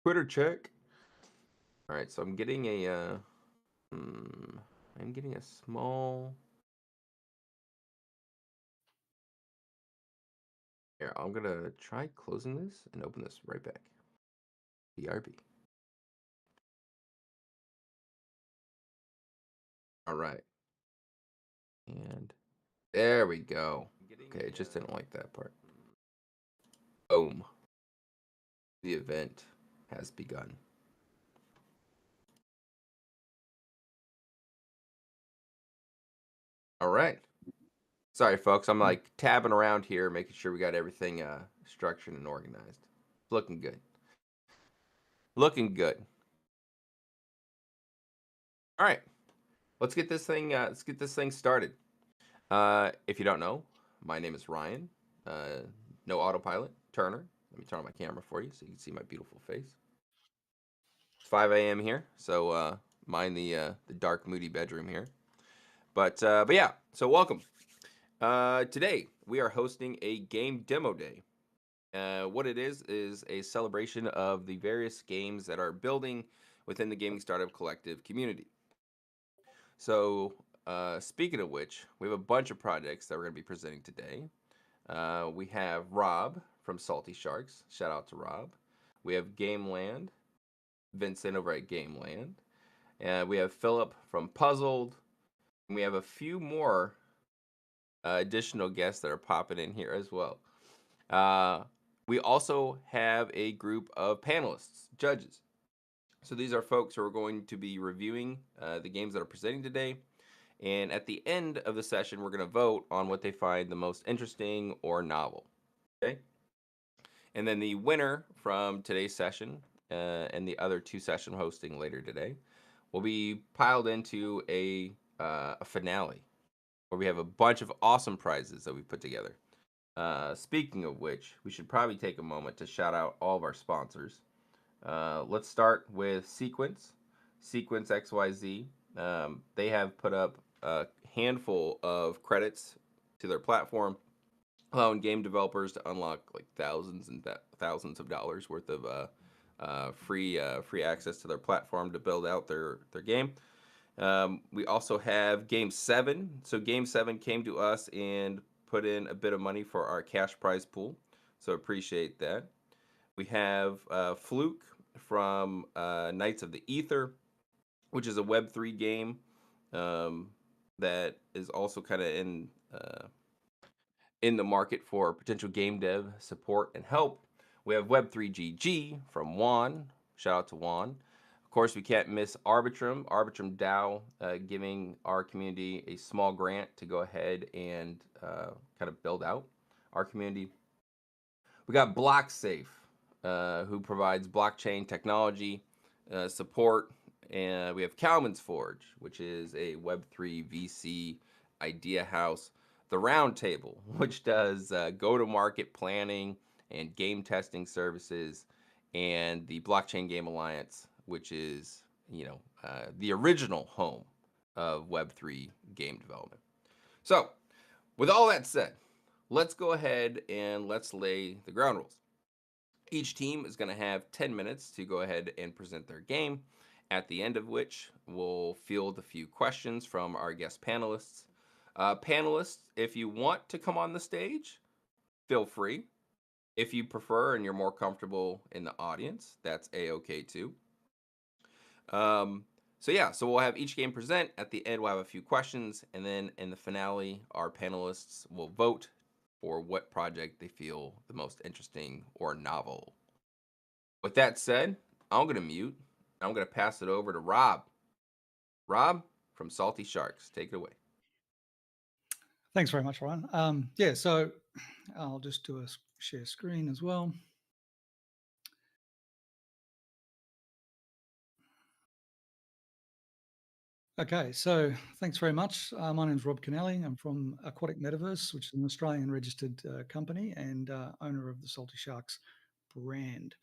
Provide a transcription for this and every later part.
Twitter check. All right, so I'm getting I'm getting a small. Here, I'm gonna try closing this and open this right back. BRB. All right, and there we go. Okay, it just didn't like that part. Boom. The event has begun. All right. Sorry, folks. I'm like tabbing around here, making sure we got everything structured and organized. Looking good. Looking good. All right. Let's get this thing. Let's get this thing started. If you don't know, my name is Ryan. Uh, no autopilot. Turner. Let me turn on my camera for you so you can see my beautiful face. It's 5 a.m. here, so mind the dark, moody bedroom here. But yeah. So welcome. Today we are hosting a game demo day. What it is a celebration of the various games that are building within the gaming startup collective community. So, speaking of which, we have a bunch of projects that we're going to be presenting today. We have Rob from Salty Sharks. Shout out to Rob. We have Gameland, Vincent over at Gameland. And we have Philip from Puzzled. And we have a few more additional guests that are popping in here as well. We also have a group of panelists, judges. So these are folks who are going to be reviewing the games that are presenting today. And at the end of the session, we're going to vote on what they find the most interesting or novel. Okay. And then the winner from today's session and the other two session hosting later today will be piled into a finale where we have a bunch of awesome prizes that we put together. Speaking of which, we should probably take a moment to shout out all of our sponsors. Let's start with Sequence XYZ. They have put up a handful of credits to their platform, allowing game developers to unlock like thousands and thousands of dollars worth of free access to their platform to build out their game. We also have Game 7. So Game 7 came to us and put in a bit of money for our cash prize pool. So appreciate that. We have Fluke from Knights of the Ether, which is a Web3 game that is also kind of in the market for potential game dev support and help. We have Web3GG from Juan. Shout out to Juan. Of course, we can't miss Arbitrum DAO, giving our community a small grant to go ahead and kind of build out our community. We got BlockSafe, who provides blockchain technology support. And we have Kalman's Forge, which is a Web3 VC idea house. The Roundtable, which does go-to-market planning and game testing services. And the Blockchain Game Alliance, which is, the original home of Web3 game development. So, with all that said, let's go ahead and let's lay the ground rules. Each team is going to have 10 minutes to go ahead and present their game, at the end of which we'll field a few questions from our guest panelists. Panelists, if you want to come on the stage, feel free. If you prefer and you're more comfortable in the audience, that's a-okay too. So we'll have each game present. At the end, we'll have a few questions, and then in the finale, our panelists will vote for what project they feel the most interesting or novel. With that said, I'm going to mute. I'm going to pass it over to Rob. Rob from Salty Sharks, take it away. Thanks very much, Ryan. So I'll just do a share screen as well. Okay, so thanks very much. My name is Rob Kennelly. I'm from Aquatic Metaverse, which is an Australian registered company and owner of the Salty Sharks brand.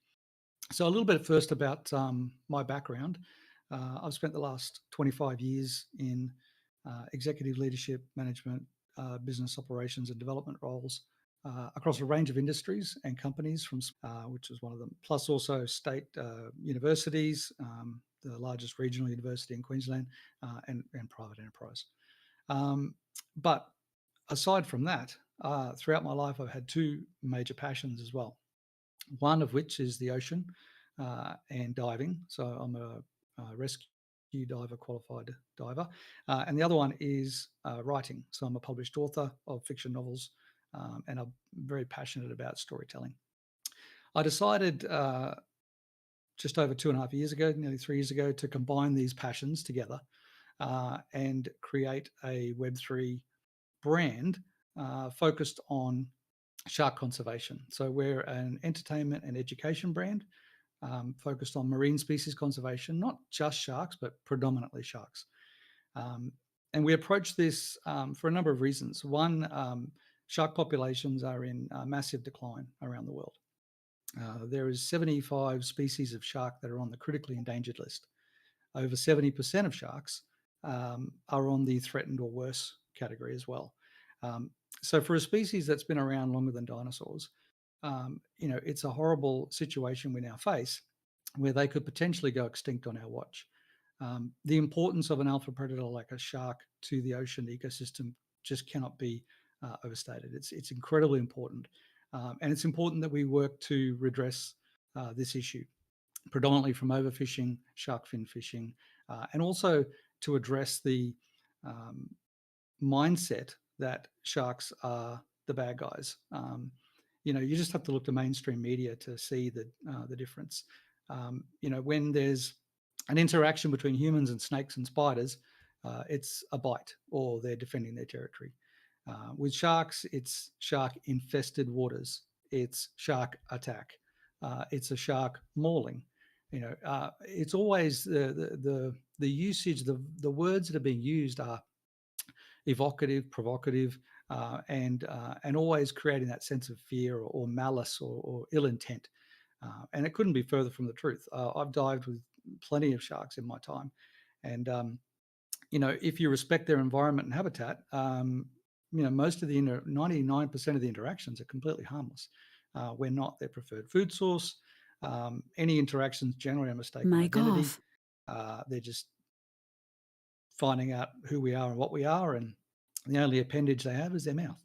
So a little bit first about my background. I've spent the last 25 years in executive leadership, management, business operations and development roles across a range of industries and companies, which is one of them, plus also state universities, the largest regional university in Queensland, and private enterprise. But aside from that, throughout my life, I've had two major passions as well. One of which is the ocean and diving. So I'm a rescue diver, qualified diver. And the other one is writing. So I'm a published author of fiction novels, and I'm very passionate about storytelling. I decided just over 2.5 years ago, nearly 3 years ago, to combine these passions together and create a Web3 brand focused on shark conservation. So we're an entertainment and education brand focused on marine species conservation, not just sharks, but predominantly sharks. And we approach this for a number of reasons. One, shark populations are in massive decline around the world. There is 75 species of shark that are on the critically endangered list. Over 70% of sharks are on the threatened or worse category as well. So for a species that's been around longer than dinosaurs, it's a horrible situation we now face where they could potentially go extinct on our watch. The importance of an alpha predator like a shark to the ocean ecosystem just cannot be overstated. It's incredibly important. And it's important that we work to redress this issue, predominantly from overfishing, shark fin fishing, and also to address the mindset that sharks are the bad guys. You just have to look to mainstream media to see the difference. When there's an interaction between humans and snakes and spiders, it's a bite or they're defending their territory. With sharks, it's shark infested waters. It's shark attack. It's a shark mauling. It's always the usage. The words that are being used are evocative, provocative, and always creating that sense of fear or malice or ill intent. And it couldn't be further from the truth. I've dived with plenty of sharks in my time, and if you respect their environment and habitat, most of the 99% of the interactions are completely harmless. We're not their preferred food source. Any interactions generally are mistaken identity. They're just finding out who we are and what we are, and the only appendage they have is their mouth.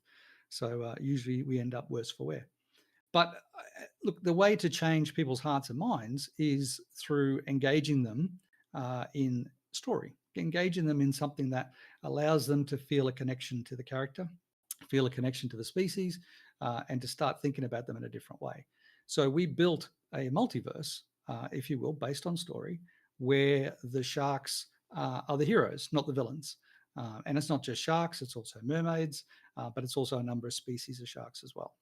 So usually we end up worse for wear. But look, the way to change people's hearts and minds is through engaging them in story, engaging them in something that allows them to feel a connection to the character, feel a connection to the species, and to start thinking about them in a different way. So we built a multiverse, if you will, based on story, where the sharks are the heroes, not the villains. And it's not just sharks, it's also mermaids, but it's also a number of species of sharks as well.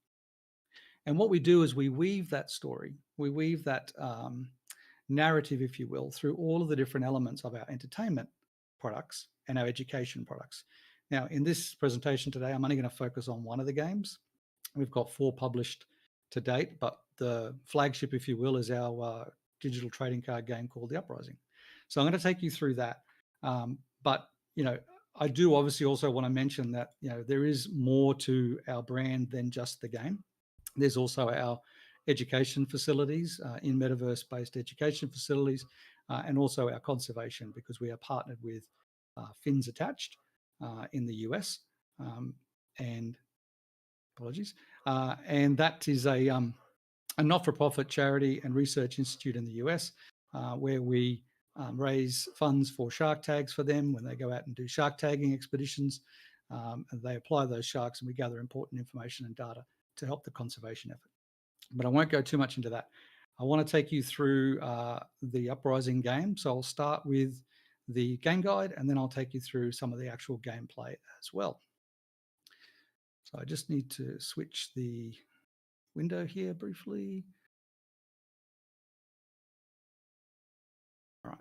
And what we do is we weave that story, we weave that narrative, if you will, through all of the different elements of our entertainment products and our education products. Now, in this presentation today, I'm only going to focus on one of the games. We've got 4 published to date, but the flagship, if you will, is our digital trading card game called The Uprising. So I'm going to take you through that. But, I do obviously also want to mention that, there is more to our brand than just the game. There's also our education facilities, in metaverse-based education facilities, and also our conservation, because we are partnered with Fins Attached in the US, and apologies, and that is a not-for-profit charity and research institute in the US, where we raise funds for shark tags for them when they go out and do shark tagging expeditions. And they apply those sharks, and we gather important information and data to help the conservation effort. But I won't go too much into that. I want to take you through the Uprising game. So I'll start with the game guide, and then I'll take you through some of the actual gameplay as well. So I just need to switch the window here briefly. All right.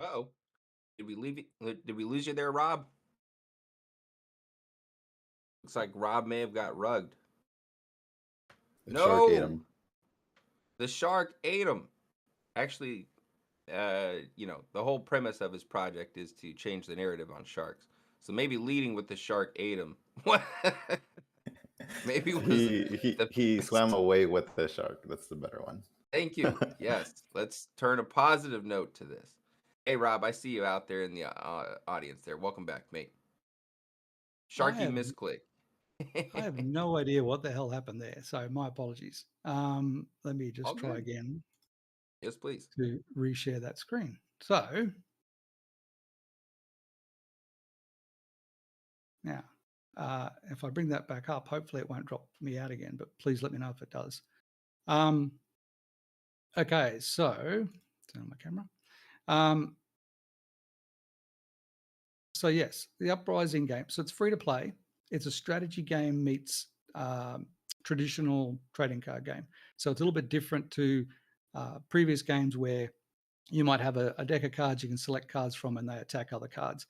Uh-oh. Did we leave it? Did we lose you there, Rob? Looks like Rob may have got rugged. The shark ate No, him. the shark ate him. Actually, the whole premise of his project is to change the narrative on sharks. So maybe leading with the shark ate him. Maybe was the He best. swam away with the shark. That's the better one. Thank you. Yes, let's turn a positive note to this. Hey, Rob, I see you out there in the audience there. Welcome back, mate. I Sharky have misclick. I have no idea what the hell happened there, so my apologies. Let me All just try good. again Yes, please. to reshare that screen. So now, if I bring that back up, hopefully it won't drop me out again, but please let me know if it does. Okay, so turn on my camera. So yes, the Uprising game. So it's free to play. It's a strategy game meets traditional trading card game. So it's a little bit different to previous games where you might have a deck of cards you can select cards from and they attack other cards,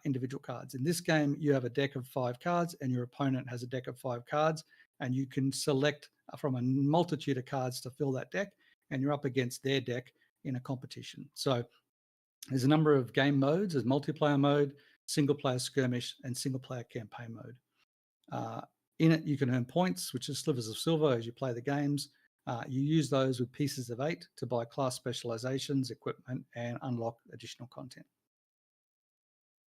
individual cards. In this game, you have a deck of 5 cards and your opponent has a deck of 5 cards, and you can select from a multitude of cards to fill that deck, and you're up against their deck in a competition. So there's a number of game modes. There's multiplayer mode, single player skirmish, and single player campaign mode. In it, you can earn points, which is slivers of silver as you play the games. You use those with pieces of 8 to buy class specializations, equipment, and unlock additional content.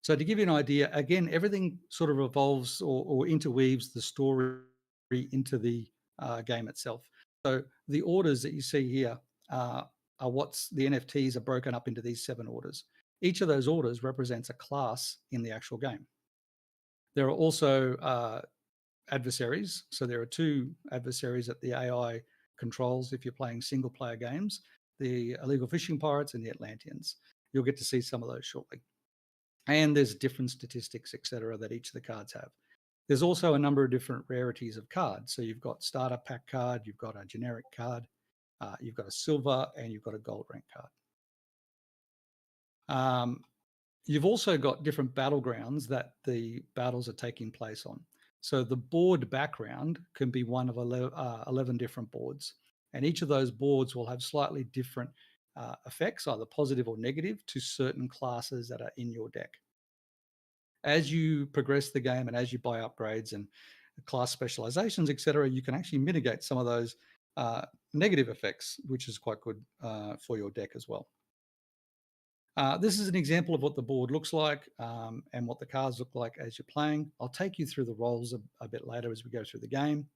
So to give you an idea, again, everything sort of revolves or interweaves the story into the game itself. So the orders that you see here are what's the NFTs are broken up into these 7 orders. Each of those orders represents a class in the actual game. There are also adversaries. So there are 2 adversaries that the AI controls if you're playing single player games, the illegal fishing pirates and the Atlanteans. You'll get to see some of those shortly. And there's different statistics, etc., that each of the cards have. There's also a number of different rarities of cards. So you've got starter pack card, you've got a generic card, you've got a silver, and you've got a gold rank card. You've also got different battlegrounds that the battles are taking place on. So the board background can be one of 11 different boards. And each of those boards will have slightly different effects, either positive or negative, to certain classes that are in your deck. As you progress the game and as you buy upgrades and class specializations, etc., you can actually mitigate some of those negative effects, which is quite good for your deck as well. This is an example of what the board looks like and what the cards look like as you're playing. I'll take you through the roles a bit later as we go through the game.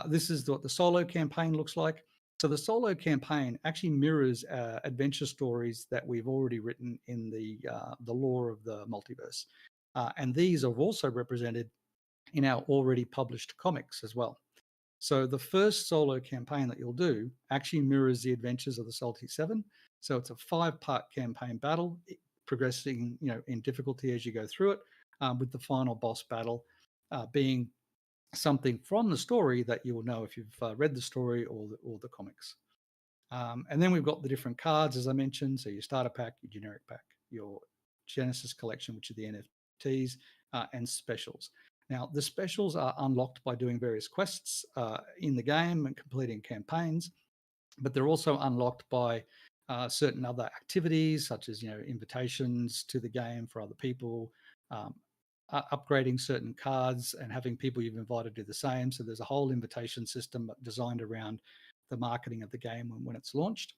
This is what the solo campaign looks like. So the solo campaign actually mirrors adventure stories that we've already written in the lore of the multiverse. And these are also represented in our already published comics as well. So the first solo campaign that you'll do actually mirrors the adventures of the Salty 7. So it's a 5-part campaign battle, progressing in difficulty as you go through it, with the final boss battle being something from the story that you will know if you've read the story or the comics. And then we've got the different cards, as I mentioned. So your starter pack, your generic pack, your Genesis collection, which are the NFTs, and specials. Now, the specials are unlocked by doing various quests in the game and completing campaigns, but they're also unlocked by certain other activities, such as invitations to the game for other people, upgrading certain cards and having people you've invited do the same. So there's a whole invitation system designed around the marketing of the game when it's launched.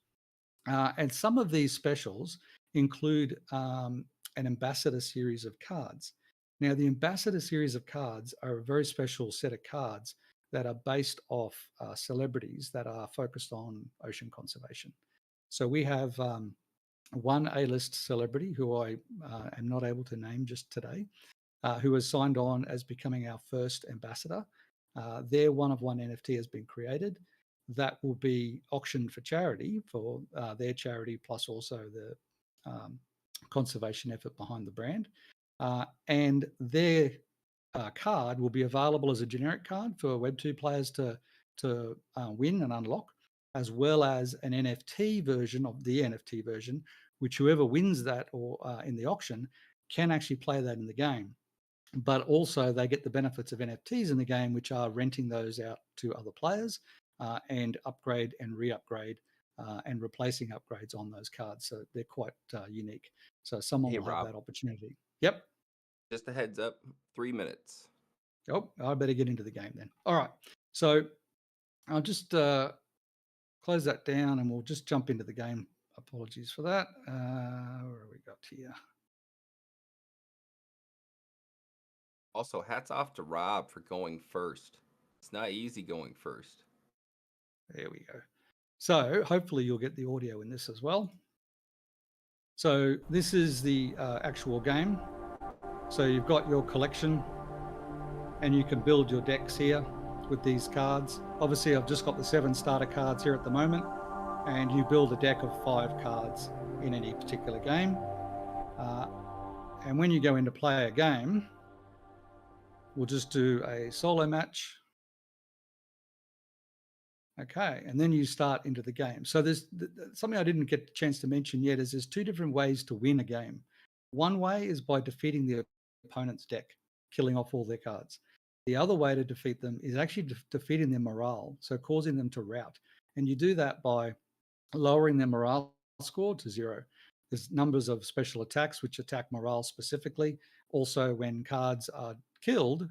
And some of these specials include an ambassador series of cards. Now, the ambassador series of cards are a very special set of cards that are based off celebrities that are focused on ocean conservation. So we have one A-list celebrity who I am not able to name just today, who has signed on as becoming our first ambassador. Their one-of-one NFT has been created. That will be auctioned for charity for their charity, plus also the conservation effort behind the brand. And their card will be available as a generic card for Web2 players to win and unlock, as well as an NFT version of the NFT version, which whoever wins that or in the auction can actually play that in the game. but also they get the benefits of NFTs in the game, which are renting those out to other players and upgrade and re-upgrade and replacing upgrades on those cards. So they're quite unique. So someone Hey, will have Rob, that opportunity. Yep. just a heads up, 3 minutes. Oh, I better get into the game then. All right. So I'll just close that down and we'll just jump into the game. Apologies for that. Where have we got here? Also, hats off to Rob for going first. It's not easy going first. There we go. So hopefully you'll get the audio in this as well. So this is the actual game. So you've got your collection and you can build your decks here with these cards. Obviously, I've just got the 7 starter cards here at the moment, and you build a deck of 5 cards in any particular game. And when you go in to play a game, we'll just do a solo match. Okay, and then you start into the game. So there's something I didn't get a chance to mention yet is there's 2 different ways to win a game. One way is by defeating the opponent's deck, killing off all their cards. The other way to defeat them is actually defeating their morale, so causing them to rout. And you do that by lowering their morale score to 0. There's numbers of special attacks which attack morale specifically. Also, when cards are killed,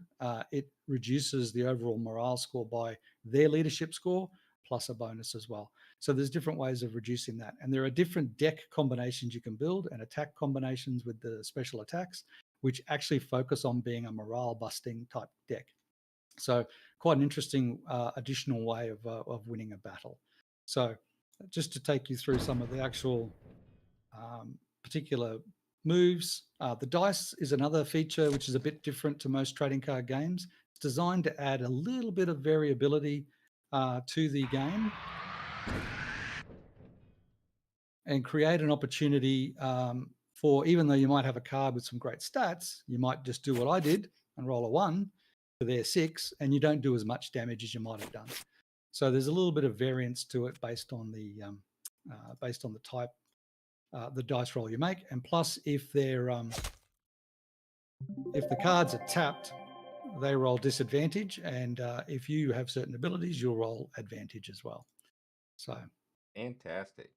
it reduces the overall morale score by their leadership score plus a bonus as well. So there's different ways of reducing that. And there are different deck combinations you can build and attack combinations with the special attacks, which actually focus on being a morale busting type deck. So quite an interesting additional way of winning a battle. So just to take you through some of the actual particular moves. The dice is another feature which is a bit different to most trading card games. It's designed to add a little bit of variability to the game and create an opportunity for, even though you might have a card with some great stats, you might just do what I did and roll a 1 to their 6, and you don't do as much damage as you might have done. So there's a little bit of variance to it based on the type, the dice roll you make, and plus if they're if the cards are tapped, they roll disadvantage, and if you have certain abilities, you'll roll advantage as well. So Fantastic.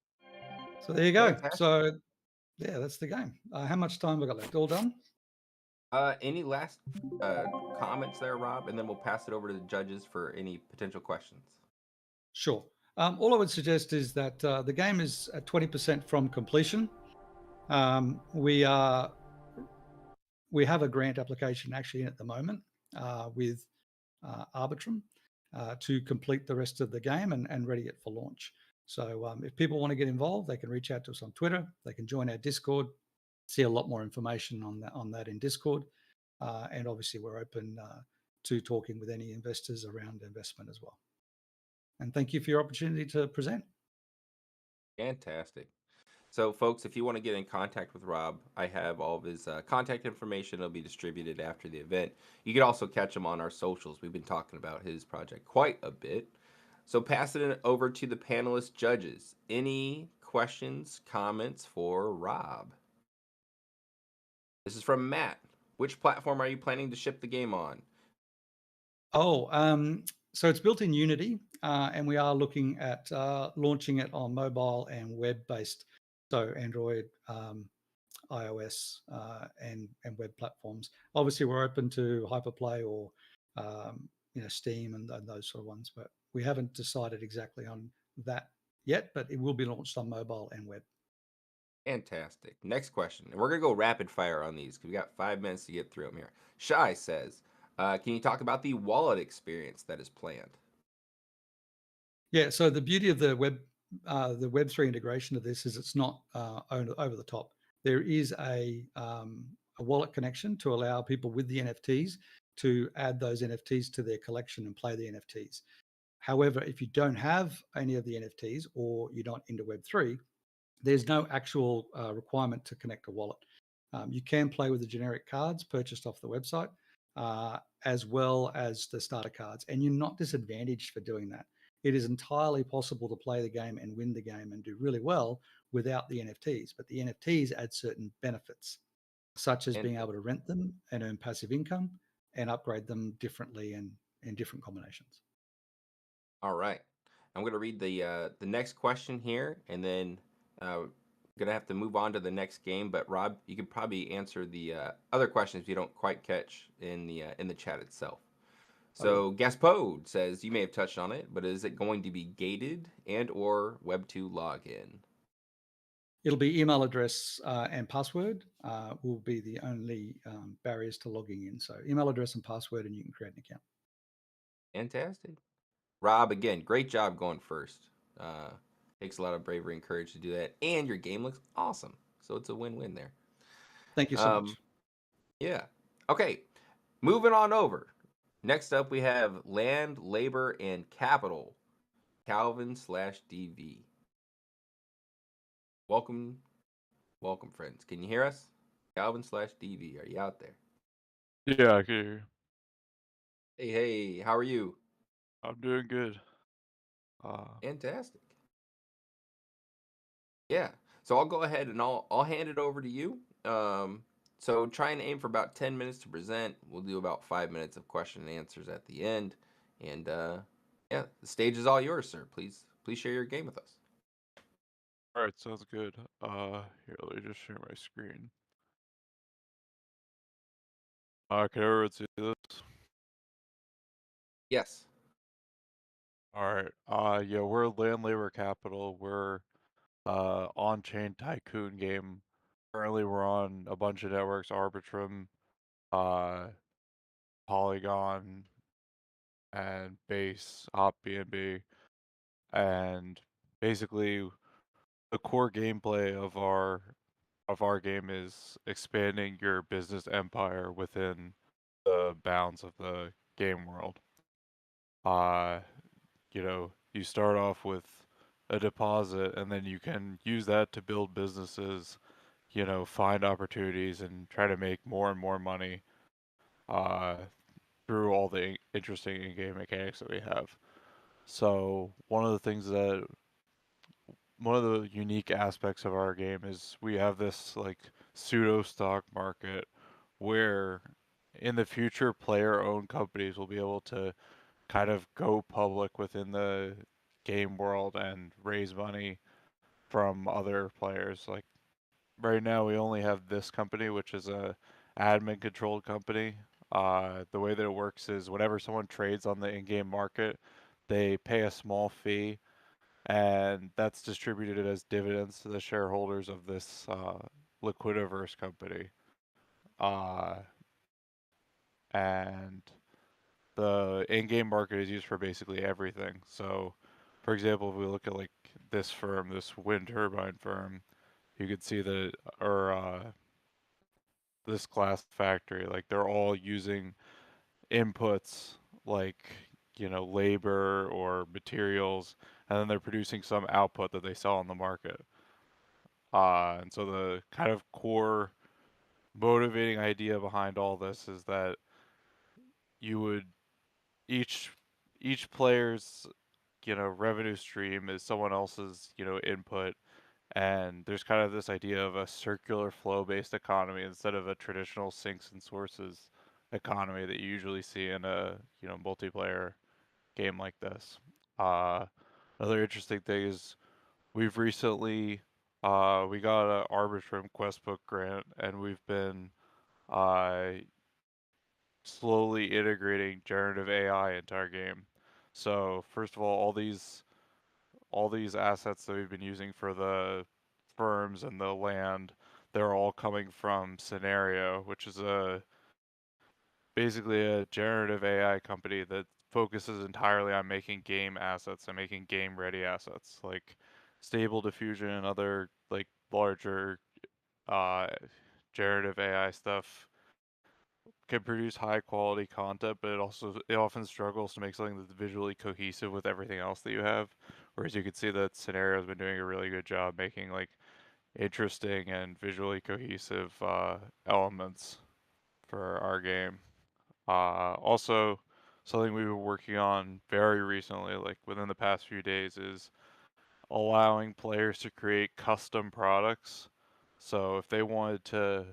So there you go. Fantastic. So yeah, that's the game. How much time have we got left? All done? Any last comments there, Rob? And then we'll pass it over to the judges for any potential questions. Sure. All I would suggest is that the game is at 20% from completion. We have a grant application actually in at the moment with Arbitrum to complete the rest of the game and ready it for launch. So if people want to get involved, they can reach out to us on Twitter. They can join our Discord, see a lot more information on that in Discord. And obviously we're open to talking with any investors around investment as well. And thank you for your opportunity to present. Fantastic. So, folks, if you want to get in contact with Rob, I have all of his contact information. It'll be distributed after the event. You can also catch him on our socials. We've been talking about his project quite a bit. So, passing it over to the panelist judges. Any questions, comments for Rob? This is from Matt. Which platform are you planning to ship the game on? So it's built in Unity, and we are looking at launching it on mobile and web-based, so Android, iOS, and web platforms. Obviously, we're open to Hyperplay or Steam and those sort of ones, but we haven't decided exactly on that yet. But it will be launched on mobile and web. Fantastic. Next question. And we're going to go rapid fire on these because we got 5 minutes to get through them here. Shai says, can you talk about the wallet experience that is planned? Yeah, so the beauty of the Web3 integration of this is it's not over the top. There is a wallet connection to allow people with the NFTs to add those NFTs to their collection and play the NFTs. However, if you don't have any of the NFTs or you're not into Web3, there's no actual requirement to connect a wallet. You can play with the generic cards purchased off the website, as well as the starter cards, and you're not disadvantaged for doing that. It is entirely possible to play the game and win the game and do really well without the NFTs, but the NFTs add certain benefits. such as And being able to rent them and earn passive income and upgrade them differently and in different combinations. all right, I'm gonna read the next question here, and then gonna have to move on to the next game. But Rob, you could probably answer the other questions you don't quite catch in the chat itself. I will. So Gaspode says you may have touched on it, but is it going to be gated and or Web2 login? It'll be email address and password will be the only barriers to logging in. So email address and password, and you can create an account. Fantastic. Rob, again, great job going first. Uh, Takes a lot of bravery and courage to do that, and your game looks awesome. So it's a win-win there. Thank you so much. Yeah. Okay. Moving on over. Next up, we have Land, Labor, and Capital. Calvin/DV. Welcome, welcome, friends. Can you hear us? Calvin/DV, are you out there? Yeah, I can hear you. Hey, hey, how are you? I'm doing good. Fantastic. Yeah. So I'll go ahead and I'll hand it over to you. So try and aim for about 10 minutes to present. We'll do about 5 minutes of question and answers at the end. And yeah, the stage is all yours, sir. Please share your game with us. All right, sounds good. Here, let me just share my screen. Can everyone see this? Yes. All right. Yeah, we're Land Labor Capital. We're on-chain tycoon game. Currently, we're on a bunch of networks: Arbitrum, Polygon, and Base, Op BNB, and basically the core gameplay of our game is expanding your business empire within the bounds of the game world. Uh, you start off with a deposit and then you can use that to build businesses, find opportunities and try to make more and more money uh, through all the interesting in-game mechanics that we have. So one of the unique aspects of our game is we have this like pseudo stock market where in the future player owned companies will be able to kind of go public within the game world and raise money from other players. Like right now we only have this company, which is a admin controlled company. The way that it works is whenever someone trades on the in-game market, they pay a small fee and that's distributed as dividends to the shareholders of this Liquidiverse company. Uh, and the in-game market is used for basically everything. So, for example, if we look at like this firm, this wind turbine firm, you could see that, or this glass factory, like they're all using inputs like labor or materials, and then they're producing some output that they sell on the market. And so the kind of core motivating idea behind all this is that you would each each player's revenue stream is someone else's input, and there's kind of this idea of a circular flow based economy instead of a traditional sinks and sources economy that you usually see in a multiplayer game like this. Uh, Another interesting thing is we've recently we got an Arbitrum Questbook grant, and we've been uh, slowly integrating generative AI into our game. So first of all these assets that we've been using for the firms and the land, they're all coming from Scenario, which is a basically a generative AI company that focuses entirely on making game assets and making game ready assets like Stable Diffusion and other like larger uh, generative AI stuff can produce high quality content, but it often struggles to make something that's visually cohesive with everything else that you have. Whereas you can see that Scenario has been doing a really good job making like interesting and visually cohesive elements for our game. Also, something we were working on very recently, like within the past few days, is allowing players to create custom products. So if they wanted to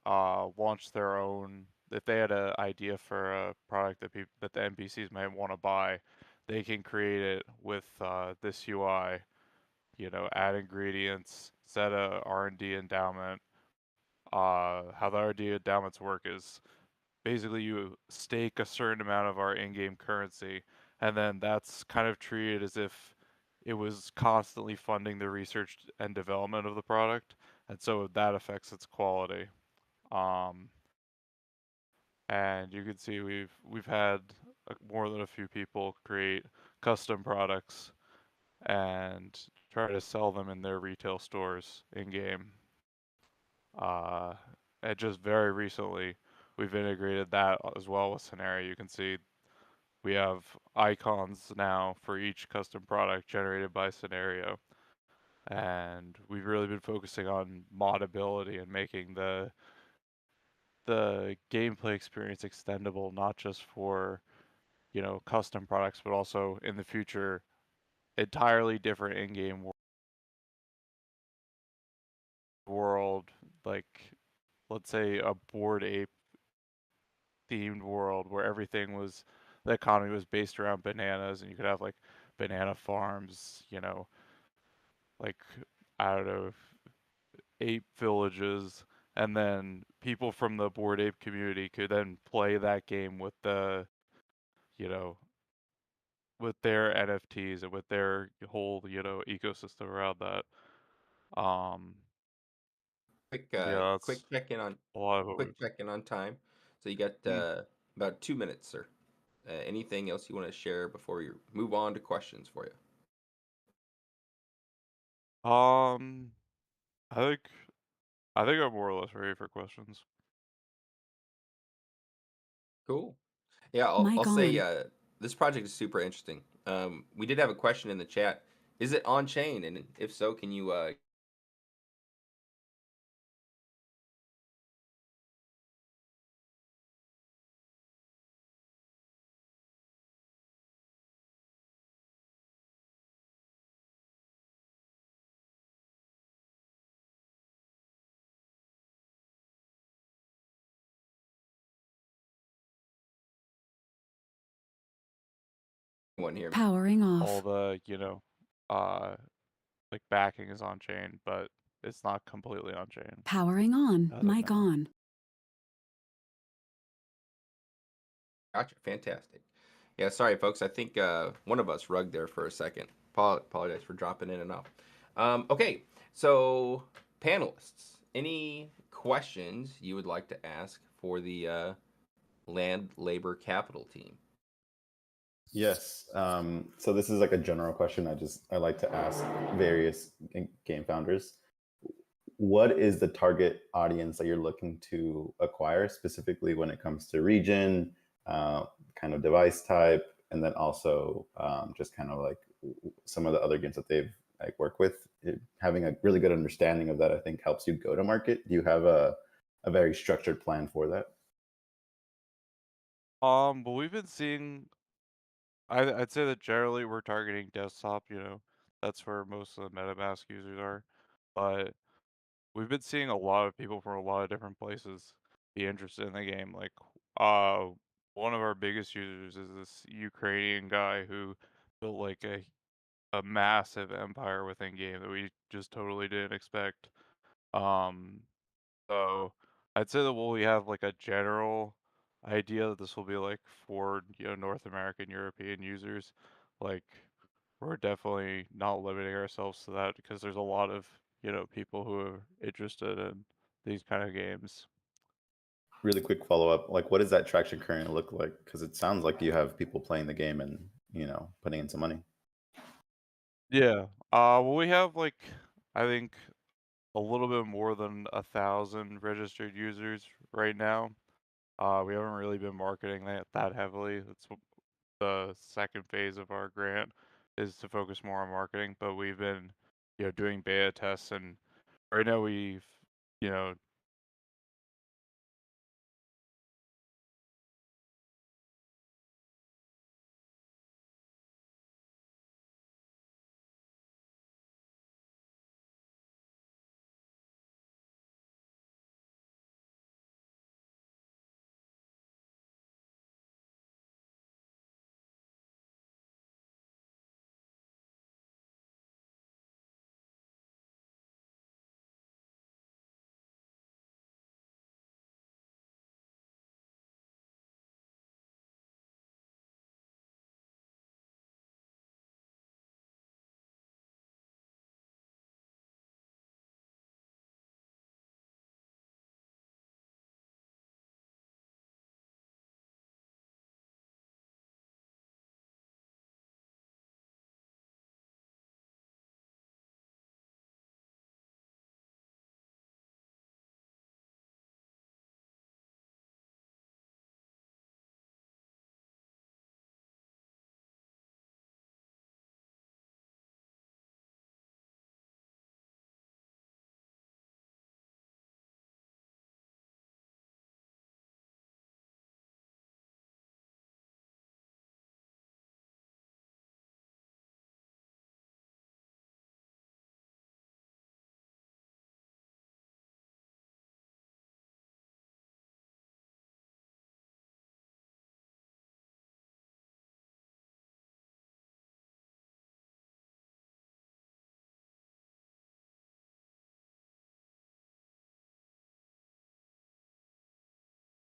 launch their own. If they had an idea for a product that the NPCs might want to buy, they can create it with this UI. Add ingredients, set a R&D endowment. How the R&D endowments work is basically you stake a certain amount of our in-game currency, and then that's kind of treated as if it was constantly funding the research and development of the product, and so that affects its quality. Um, and you can see we've had more than a few people create custom products and try to sell them in their retail stores in game. And just very recently, we've integrated that as well with Scenario. You can see we have icons now for each custom product generated by Scenario. And we've really been focusing on modability and making the gameplay experience extendable, not just for, custom products, but also in the future, entirely different in-game world, like let's say a Bored Ape themed world where the economy was based around bananas, and you could have like banana farms, like I don't know, ape villages, and then people from the Bored Ape community could then play that game with you know, with their NFTs and with their whole, ecosystem around that. Um, yeah, Quick that's check in on a lot of what we've. time. So you got Hmm. about 2 minutes, sir. Anything else you want to share before we move on to questions for you? Um, I think I'm more or less ready for questions. Cool. Yeah, I'll Mic say on. this project is super interesting. We did have a question in the chat. Is it on chain? And if so, can you one hear me? Powering All off. the, uh, like backing is on chain, but it's not completely on chain Powering on. as of Mic now. on. Gotcha. Fantastic. Yeah, sorry, folks. I think one of us rugged there for a second. Apologize for dropping in and out. Okay, so panelists, any questions you would like to ask for the land labor capital team? Yes. So this is like a general question. I like to ask various game founders. What is the target audience that you're looking to acquire, specifically when it comes to region, kind of device type, and then also just kind of like some of the other games that they've like worked with? Having a really good understanding of that, I think, helps you go to market. Do you have a very structured plan for that? But we've been seeing, I'd say that generally we're targeting desktop, that's where most of the MetaMask users are. But we've been seeing a lot of people from a lot of different places be interested in the game. Like, uh, one of our biggest users is this Ukrainian guy who built like a massive empire within game that we just totally didn't expect. Um, so I'd say that we have like a general idea that this will be like for, North American, European users. Like, we're definitely not limiting ourselves to that because there's a lot of, people who are interested in these kind of games. Really quick follow up. Like, what does that traction currently look like? Because it sounds like you have people playing the game and putting in some money. Yeah. Well, we have like, I think a little bit more than 1,000 registered users right now. We haven't really been marketing that heavily. That's the second phase of our grant, is to focus more on marketing, but we've been, doing beta tests, and right now we've, you know,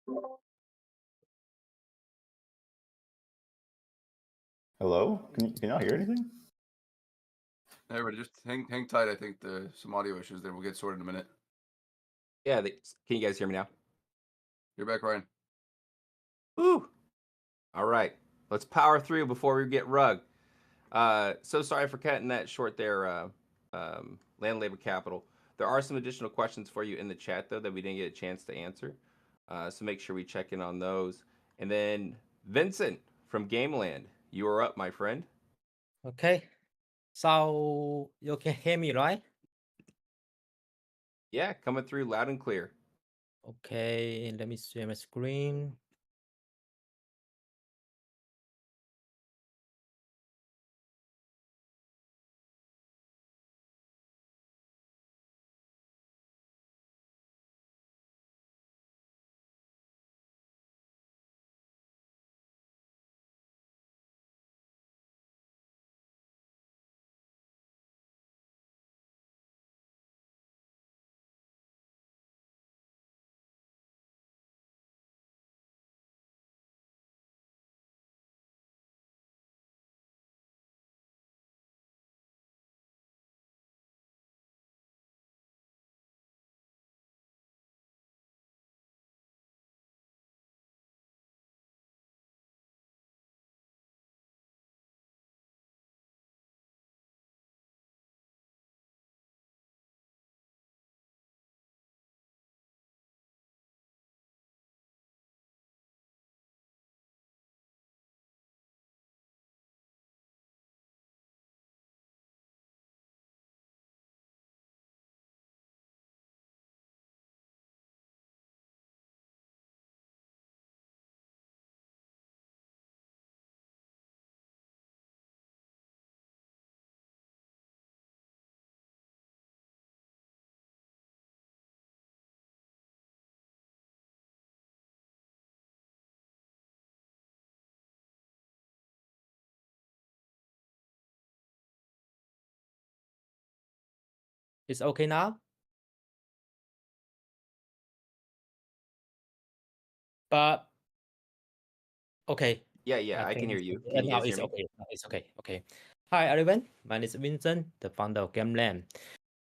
Hello? Can y'all hear anything? Hey, everybody, just hang tight. I think some audio issues there. We'll get sorted in a minute. Yeah, can you guys hear me now? You're back, Ryan. Woo! All right, let's power through before we get rugged. So sorry for cutting that short there, Land Labor Capital. There are some additional questions for you in the chat, though, that we didn't get a chance to answer. So make sure we check in on those. And then Vincent from Gameland, you are up, my friend. Okay, so you can hear me, right? Yeah, coming through loud and clear. Okay, let me share my screen. It's okay now? But okay. Yeah, I can think hear it's you. okay. Can you Now guys hear it's me? okay. Now it's okay. Okay. Hi everyone. My name is Vincent, the founder of Gameland.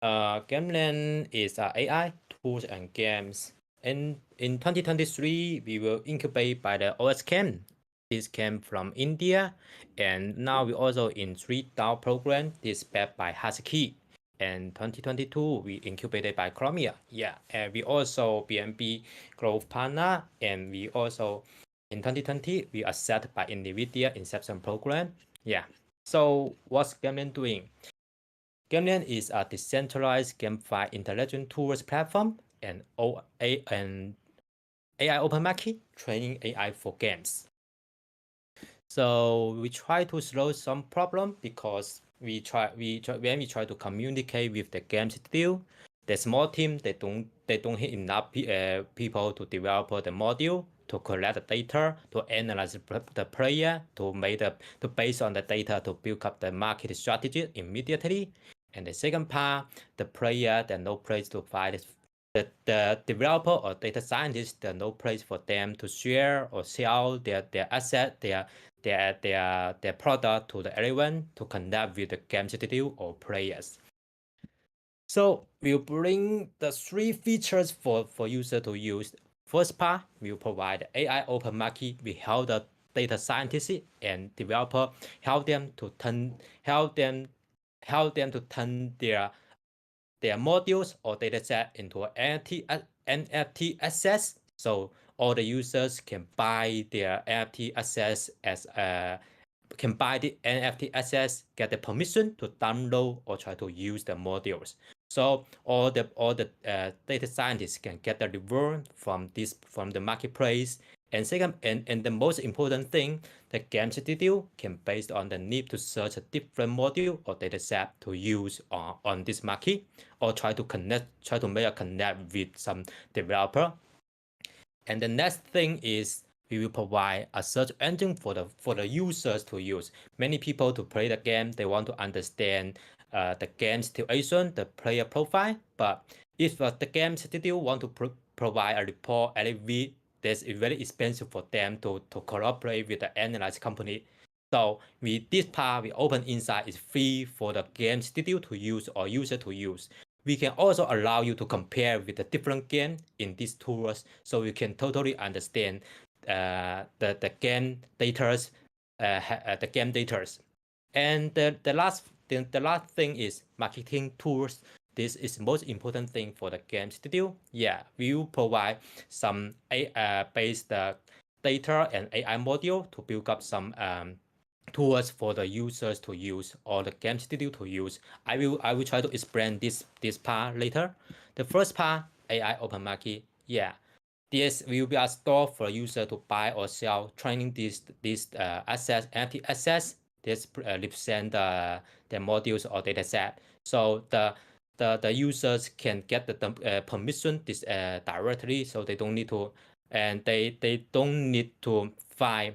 Gameland is AI tools and games. And in 2023, we were incubated by the OS Camp. This came from India, and now we also in 3 DAO program. This backed by Husky. And 2022, we incubated by Chromia. Yeah, and we also BNB growth partner, and we also in 2020 we accepted by NVIDIA Inception program. Yeah. So what's Gameland doing? Gameland is a decentralized GameFi intelligent tools platform and AI open market training AI for games. So we try to solve some problem because when we try to communicate with the game studio, the small team they don't have enough people to develop the module, to collect the data, to analyze the player, to base on the data to build up the market strategy immediately. And the second part, the player there no place to find the developer or data scientist there no place for them to share or sell their asset, their product to the everyone to connect with the game studio or players. So we'll bring the 3 features for user to use. First part, we'll provide AI open market. We help the data scientist and developer help them to turn their modules or dataset into NFT assets. So all the users can buy their NFT assets can buy the NFT assets, get the permission to download or try to use the modules. So all the data scientists can get the reward from the marketplace. And second, and the most important thing, the game studio can based on the need to search a different module or dataset to use on this market, or try to make a connect with some developer. And the next thing is we will provide a search engine for the users to use. Many people to play the game, they want to understand the game situation, the player profile. But if the game studio want to provide a report every week, It's very expensive for them to collaborate with the analyze company. So this part we open inside is free for the game studio to use or user to use. We can also allow you to compare with the different game in these tools, so you can totally understand the game datas, the game datas. And the last thing is marketing tools. This is most important thing for the game studio. Yeah, we will provide some based data and AI module to build up some tools for the users to use or the game studio to use. I will try to explain this part later. The first part, AI open market. Yeah, this will be a store for user to buy or sell training these assets, NFT assets. This represent the modules or data set. So the users can get the permission this directly, so they don't need to, and they don't need to try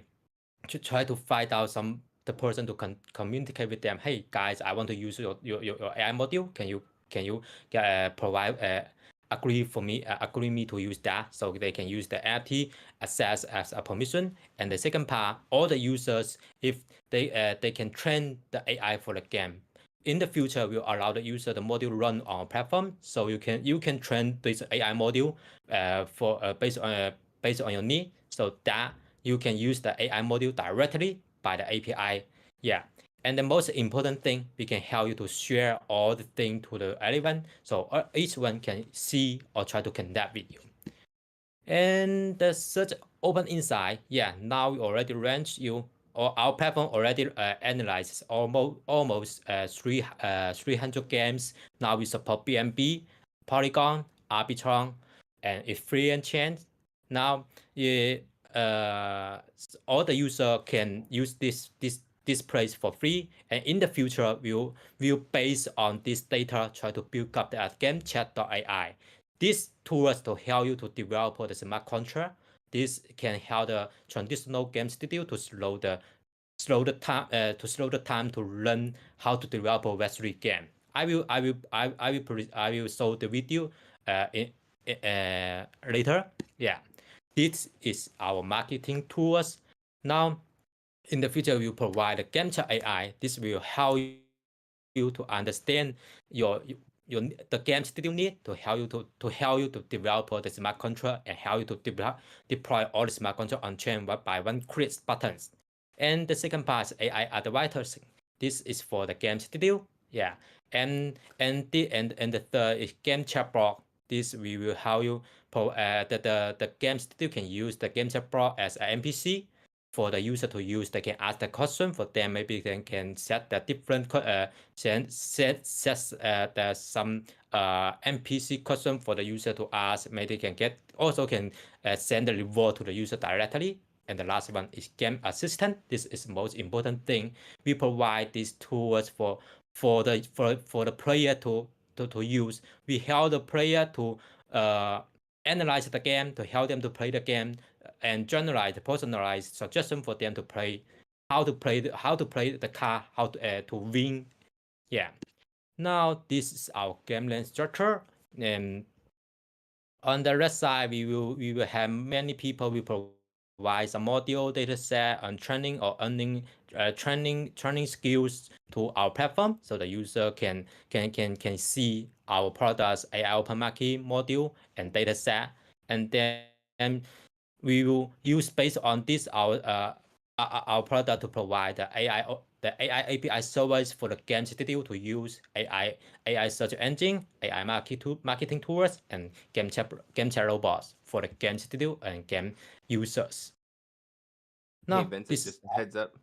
to find out the person to communicate with them. Hey guys, I want to use your AI module. Can you provide agree me to use that, so they can use the NFT access as a permission. And the second part, all the users, if they can train the AI for the game. In the future, we'll allow the user the module run on platform, so you can train this AI module for based on your need, so that you can use the AI module directly by the API. Yeah. And the most important thing, we can help you to share all the things to the relevant, so each one can see or try to connect with you. And the search open insight, yeah, now we already range you, or our platform already analyzes almost 300 games. Now we support BNB, Polygon, Arbitron, and Ethereum chains. Now, all the user can use this place for free, and in the future we'll base on this data try to build up the GameChat.ai. These tools to help you to develop the smart contract. This can help the traditional game studio to slow the time to learn how to develop a Web3 game. I will show the video later. Yeah, this is our marketing tools. Now, in the future, we will provide the GameChat.ai. This will help you to understand the game studio need to help you to develop the smart contract and help you to deploy all the smart contract on chain by one click buttons. And the second part is AI advertising. This is for the game studio. Yeah, and the third is game chat block. This we will help you the game studio can use the game chat block as an NPC for the user to use. They can ask the question for them. Maybe they can set the different set the some NPC question for the user to ask. Maybe they can send the reward to the user directly. And the last one is game assistant. This is the most important thing. We provide these tools for the player to use. We help the player to analyze the game, to help them to play the game, and generate personalized suggestion for them to play, how to play the card, how to win. Yeah. Now this is our game length structure, and on the left side we will have many people. We provide some module data set on training or earning training skills to our platform, so the user can see our products, AI open market module and data set, and then we will use based on this our product to provide the AI API service for the game studio to use AI search engine, AI marketing tools, and game chat robots for the game studio and game users. Hey, Vincent, just heads up.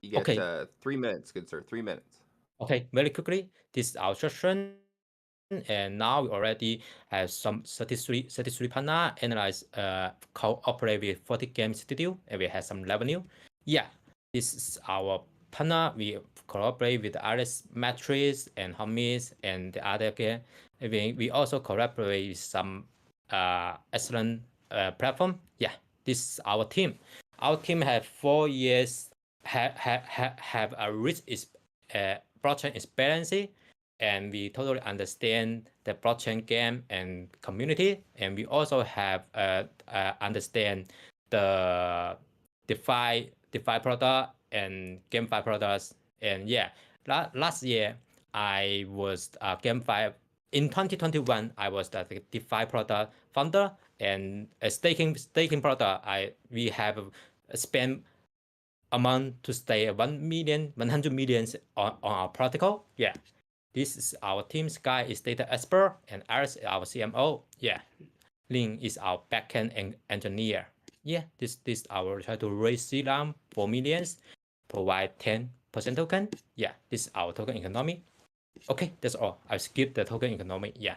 You get okay. 3 minutes, good sir. 3 minutes. Okay, very quickly. This is our session. And now we already have some 33 partner analyze cooperate with 40 game studio, and we have some revenue. Yeah, this is our partner. We cooperate with Alice Matrix and Homies and the other game. We also collaborate with some excellent platform. Yeah, this is our team. Our team have 4 years have a rich blockchain experience. and we totally understand the blockchain game and community, and we also have understand the DeFi product and GameFi products. And yeah, last year I was GameFi. In 2021, I was the DeFi product founder, and a staking product. We have spent a month to stay 100 million on our protocol. Yeah. This is our team. Sky is data expert, and Iris is our CMO. Yeah. Lin is our backend engineer. Yeah, this our try to raise CLAM 4 millions, provide 10% token. Yeah, this is our token economy. Okay, that's all. I'll skip the token economy. Yeah.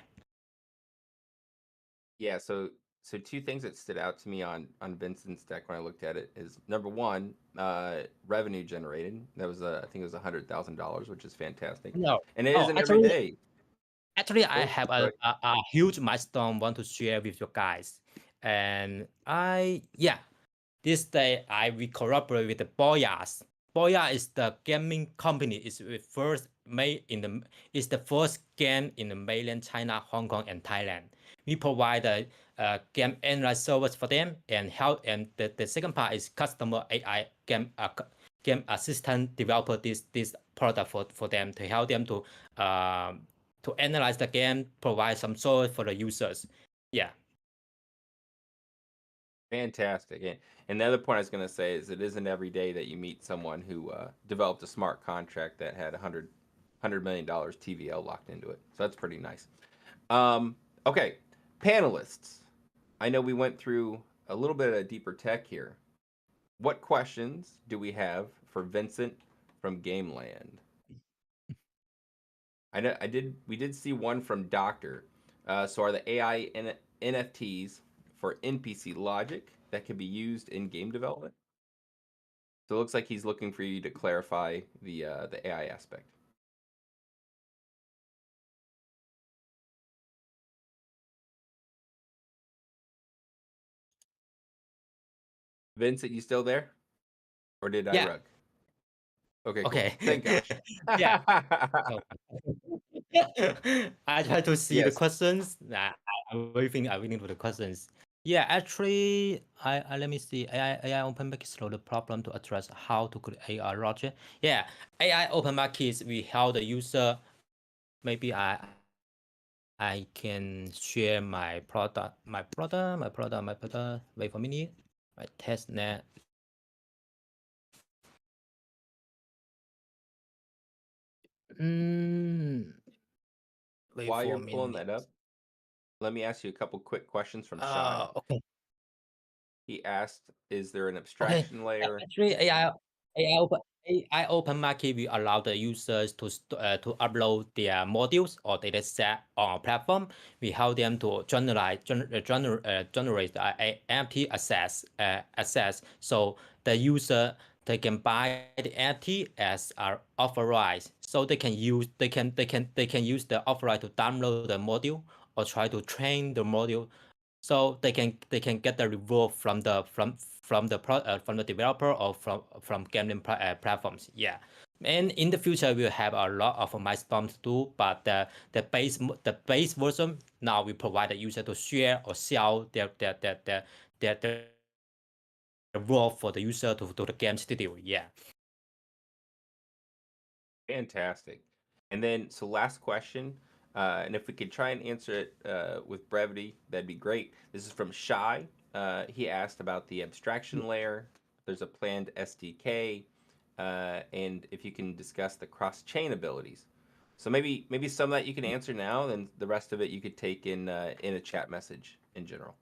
Yeah, so two things that stood out to me on Vincent's deck when I looked at it is number one, revenue generated. That was I think it was $100,000, which is fantastic. No, And it isn't every day. Actually, I Oh, have right. a huge milestone want to share with you guys. And this day we collaborate with the Boyas. Boya is the gaming company. It's the first game in the mainland China, Hong Kong, and Thailand. We provide a game analyze service for them and help. And the second part is customer AI game assistant developer this product for them to help them to analyze the game, provide some service for the users. Yeah. Fantastic. And the other point I was going to say is it isn't every day that you meet someone who developed a smart contract that had $100 million TVL locked into it. So that's pretty nice. Okay, panelists. I know we went through a little bit of deeper tech here. What questions do we have for Vincent from Gameland? We did see one from Doctor. So are the AI NFTs for NPC logic that can be used in game development? So it looks like he's looking for you to clarify the AI aspect. Vincent, you still there? Or did I rug? Okay, cool. Okay. Thank gosh. Yeah. I try to see the Yes. questions. I'm waiting for the questions. Yeah, actually, I let me see. AI open market is the problem to address how to create AI logic. Yeah, AI open markets we help the user. Maybe I can share my product. Wait for a minute. My test net. Wait While for you're a pulling minute. that up, let me ask you a couple quick questions from Shy. Okay. He asked, is there an abstraction layer? Actually, AI open market will allow the users to upload their modules or data set on our platform. We help them to generate the NFT assets. So the user they can buy the NFT as authorized. So they can use the authorized to download the module or try to train the module. So they can get the reward from the developer or from gambling platforms. Yeah, and in the future we'll have a lot of milestones to do. But the base version now we provide the user to share or sell their reward for the user to the game studio. Yeah. Fantastic. And then, so last question, and if we could try and answer it with brevity, that'd be great. This is from Shy. He asked about the abstraction layer. There's a planned SDK, and if you can discuss the cross-chain abilities. So maybe some of that you can answer now, and the rest of it you could take in a chat message in general.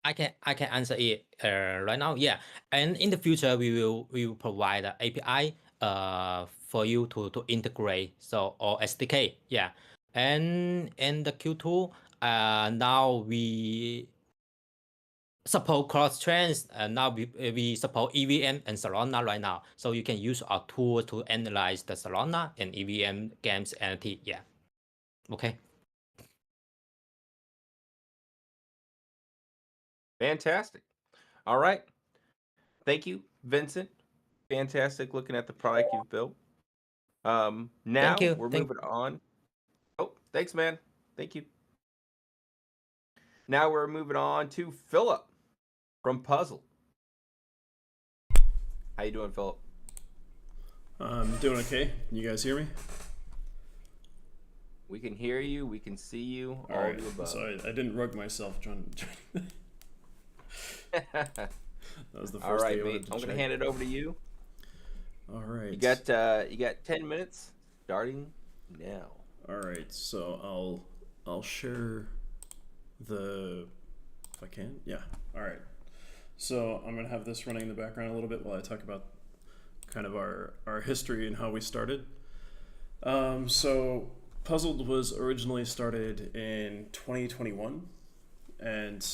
I can answer it right now. Yeah, and in the future we will provide an API for you to integrate, so or SDK. Yeah, and in the Q2 now we support cross trains, and now we support EVM and Solana right now. So you can use our tool to analyze the Solana and EVM games NFT. Yeah. Okay. Fantastic. All right. Thank you, Vincent. Fantastic looking at the product you've built. Now you. we're Thank moving on. Oh, thanks, man. Thank you. Now we're moving on to Philip from Puzzle. How you doing, Philip? I'm doing okay. Can you guys hear me? We can hear you. We can see you. All right. the above. So I didn't rug myself trying. That was the first All right, thing I mate. wanted to I'm gonna check. hand it over to you. All right. You got 10 minutes starting now. All right. So I'll share the, if I can. Yeah. All right. So I'm gonna have this running in the background a little bit while I talk about kind of our history and how we started. So Puzzled was originally started in 2021, and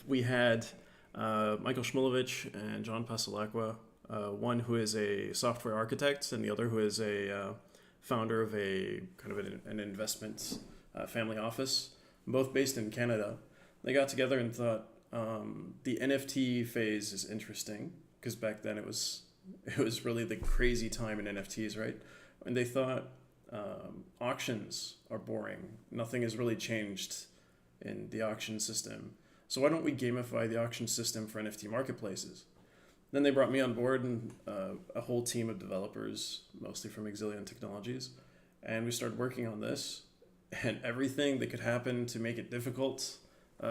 we had Michael Shmulevich and John Pasalacqua, one who is a software architect and the other who is a founder of a kind of an investment family office, both based in Canada. They got together and thought the NFT phase is interesting, because back then it was really the crazy time in NFTs, right? And they thought auctions are boring. Nothing has really changed in the auction system. So why don't we gamify the auction system for NFT marketplaces? Then they brought me on board and a whole team of developers, mostly from Exilion Technologies. And we started working on this, and everything that could happen to make it difficult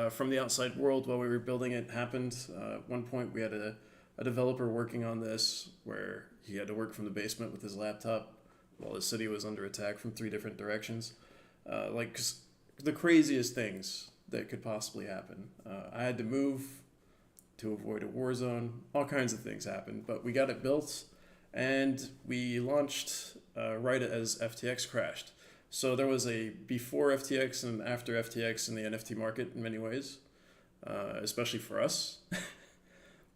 from the outside world while we were building it happened. At one point we had a developer working on this where he had to work from the basement with his laptop while the city was under attack from 3 different directions. Like the craziest things that could possibly happen. I had to move to avoid a war zone. All kinds of things happened, but we got it built and we launched right as FTX crashed. So there was a before FTX and after FTX in the NFT market in many ways, especially for us.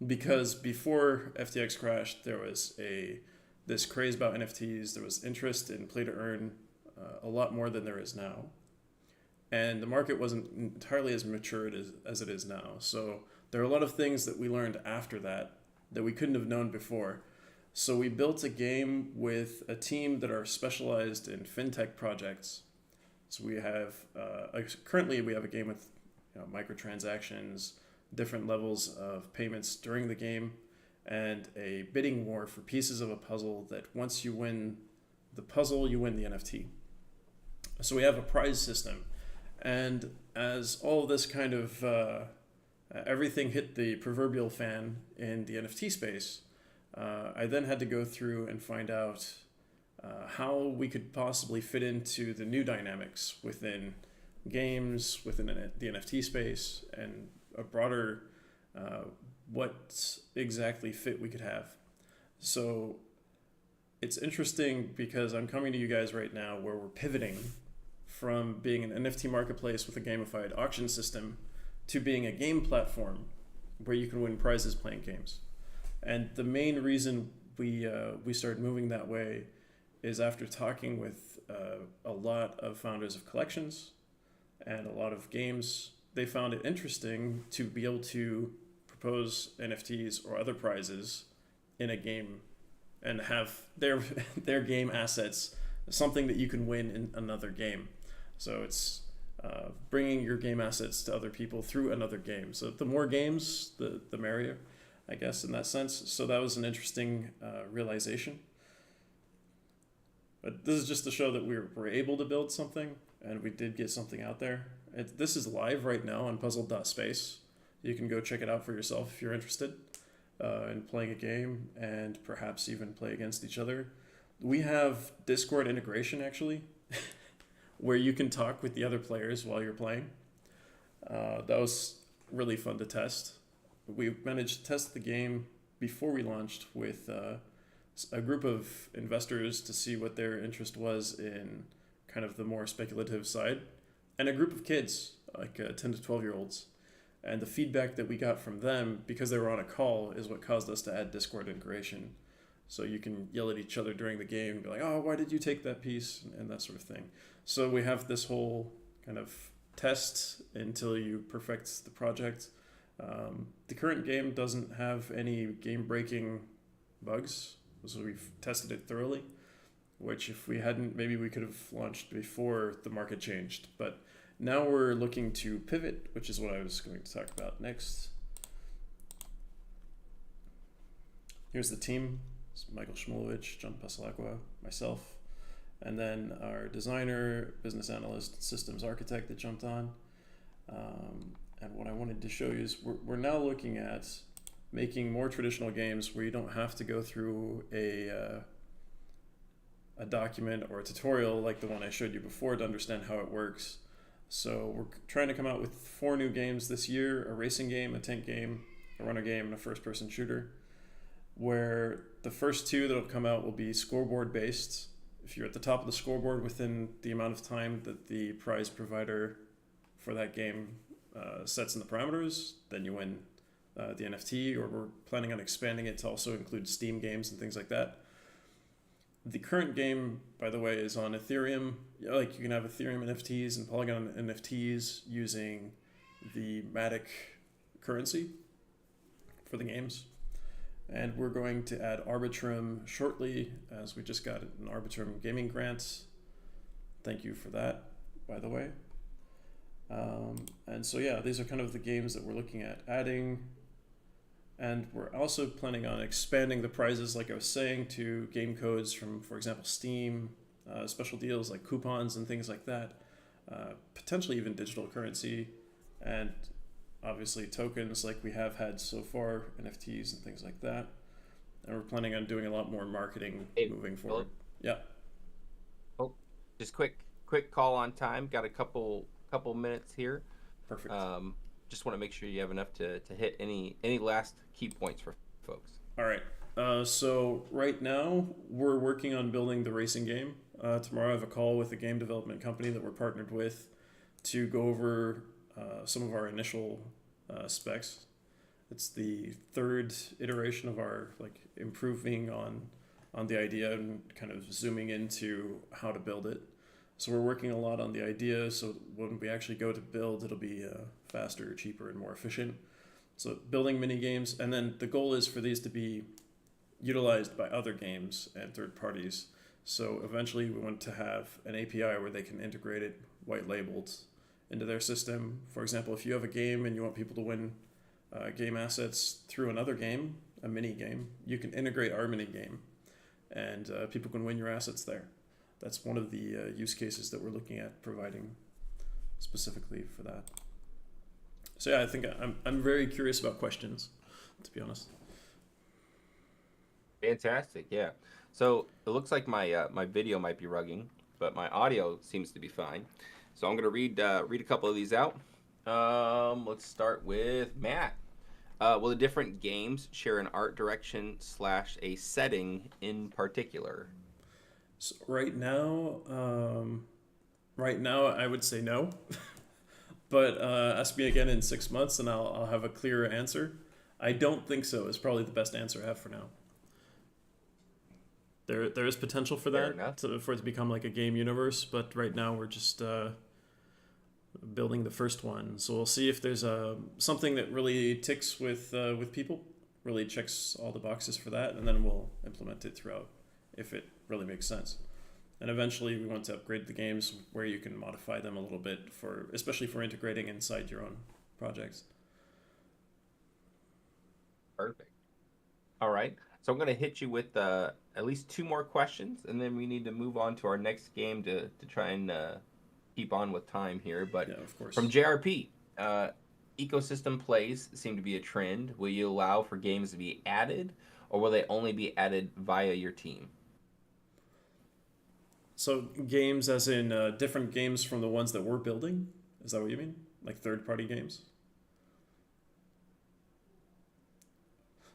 Because before FTX crashed, there was this craze about NFTs. There was interest in play to earn a lot more than there is now. And the market wasn't entirely as mature as it is now. So there are a lot of things that we learned after that we couldn't have known before. So we built a game with a team that are specialized in fintech projects. So we have, currently we have a game with microtransactions, different levels of payments during the game, and a bidding war for pieces of a puzzle that once you win the puzzle, you win the NFT. So we have a prize system. And as all of this kind of, everything hit the proverbial fan in the NFT space, I then had to go through and find out how we could possibly fit into the new dynamics within games, within the NFT space, and a broader what exactly fit we could have. So it's interesting because I'm coming to you guys right now where we're pivoting from being an NFT marketplace with a gamified auction system to being a game platform where you can win prizes playing games. And the main reason we started moving that way is after talking with a lot of founders of collections and a lot of games, they found it interesting to be able to propose NFTs or other prizes in a game and have their game assets, something that you can win in another game. So it's bringing your game assets to other people through another game. So the more games, the merrier, I guess, in that sense. So that was an interesting realization. But this is just to show that we were able to build something, and we did get something out there. This is live right now on puzzle.space. You can go check it out for yourself if you're interested in playing a game and perhaps even play against each other. We have Discord integration, actually, where you can talk with the other players while you're playing. That was really fun to test. We managed to test the game before we launched with a group of investors to see what their interest was in kind of the more speculative side, and a group of kids, like 10 to 12-year-olds. And the feedback that we got from them, because they were on a call, is what caused us to add Discord integration. So you can yell at each other during the game and be like, oh, why did you take that piece? And that sort of thing. So we have this whole kind of test until you perfect the project. The current game doesn't have any game-breaking bugs, so we've tested it thoroughly. which if we hadn't, maybe we could have launched before the market changed. But now we're looking to pivot, which is what I was going to talk about next. Here's the team. It's Michael Shmulevich, John Pasalacqua, myself, and then our designer, business analyst, systems architect that jumped on. And what I wanted to show you is we're now looking at making more traditional games where you don't have to go through a document or a tutorial like the one I showed you before to understand how it works. So we're trying to come out with 4 new games this year: a racing game, a tank game, a runner game, and a first-person shooter, where the first 2 that'll come out will be scoreboard based. If you're at the top of the scoreboard within the amount of time that the prize provider for that game sets in the parameters, then you win the NFT, or we're planning on expanding it to also include Steam games and things like that. The current game, by the way, is on Ethereum. Like, you can have Ethereum NFTs and Polygon NFTs using the Matic currency for the games. And we're going to add Arbitrum shortly, as we just got an Arbitrum gaming grant. Thank you for that, by the way. And so yeah, these are kind of the games that we're looking at adding. And we're also planning on expanding the prizes, like I was saying, to game codes from, for example, Steam, special deals like coupons and things like that, potentially even digital currency, and obviously tokens like we have had so far, NFTs and things like that. And we're planning on doing a lot more marketing moving forward. Yeah. Oh, just quick call on time. Got a couple minutes here. Perfect. Just want to make sure you have enough to hit any last key points for folks. All right. So right now we're working on building the racing game. Tomorrow I have a call with a game development company that we're partnered with to go over some of our initial specs. It's the 3rd iteration of our improving on the idea and kind of zooming into how to build it. So we're working a lot on the idea, so when we actually go to build, it'll be faster, cheaper, and more efficient. So building mini games, and then the goal is for these to be utilized by other games and third parties. So eventually we want to have an API where they can integrate it white labeled into their system. For example, if you have a game and you want people to win game assets through another game, a mini game, you can integrate our mini game, and people can win your assets there. That's one of the use cases that we're looking at providing specifically for that. So yeah, I think I'm very curious about questions, to be honest. Fantastic, yeah. So it looks like my my video might be rugging, but my audio seems to be fine. So I'm gonna read a couple of these out. Let's start with Matt. Will the different games share an art direction / a setting in particular? So right now I would say no, but ask me again in 6 months and I'll have a clearer answer. I don't think so is probably the best answer I have for now. There is potential for that, for it to become like a game universe, but right now we're just building the first one. So we'll see if there's something that really ticks with people, really checks all the boxes for that, and then we'll implement it throughout if it really makes sense. And eventually we want to upgrade the games where you can modify them a little bit, especially for integrating inside your own projects. Perfect. All right. So I'm going to hit you with at least 2 more questions, and then we need to move on to our next game to try and keep on with time here. But yeah, of course. From JRP, ecosystem plays seem to be a trend. Will you allow for games to be added, or will they only be added via your team? So games as in different games from the ones that we're building? Is that what you mean? Like third-party games?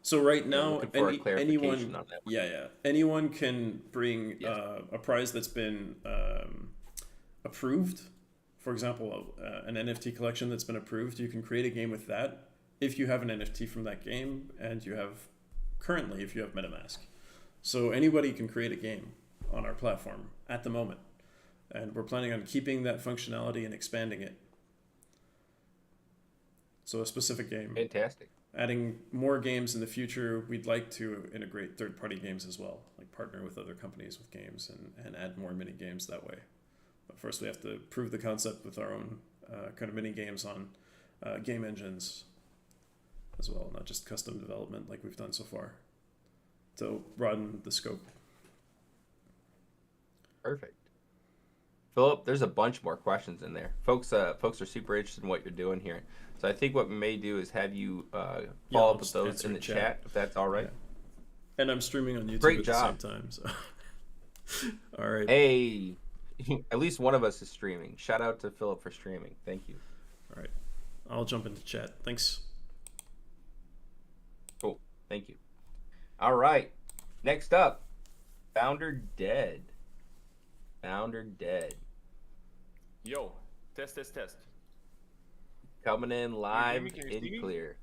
So right now, anyone, anyone can bring a prize that's been approved. For example, an NFT collection that's been approved. You can create a game with that if you have an NFT from that game, and you have currently if you have MetaMask. So anybody can create a game on our platform at the moment, and we're planning on keeping that functionality and expanding it. So a specific game. Fantastic. adding more games in the future. We'd like to integrate third-party games as well, like partner with other companies with games and add more mini games that way. But first, we have to prove the concept with our own kind of mini games on game engines as well, not just custom development like we've done so far, to broaden the scope. Perfect. Philip, there's a bunch more questions in there. Folks are super interested in what you're doing here. So I think what we may do is have you follow up with those in the chat, if that's all right. Yeah. And I'm streaming on YouTube Great at job. the same time. So. All right. Hey, at least one of us is streaming. Shout out to Philip for streaming. Thank you. All right. I'll jump into chat. Thanks. Cool. Thank you. All right. Next up, Founder Dead. Founder Dead. Yo, test. Coming in live Can you see and me? clear.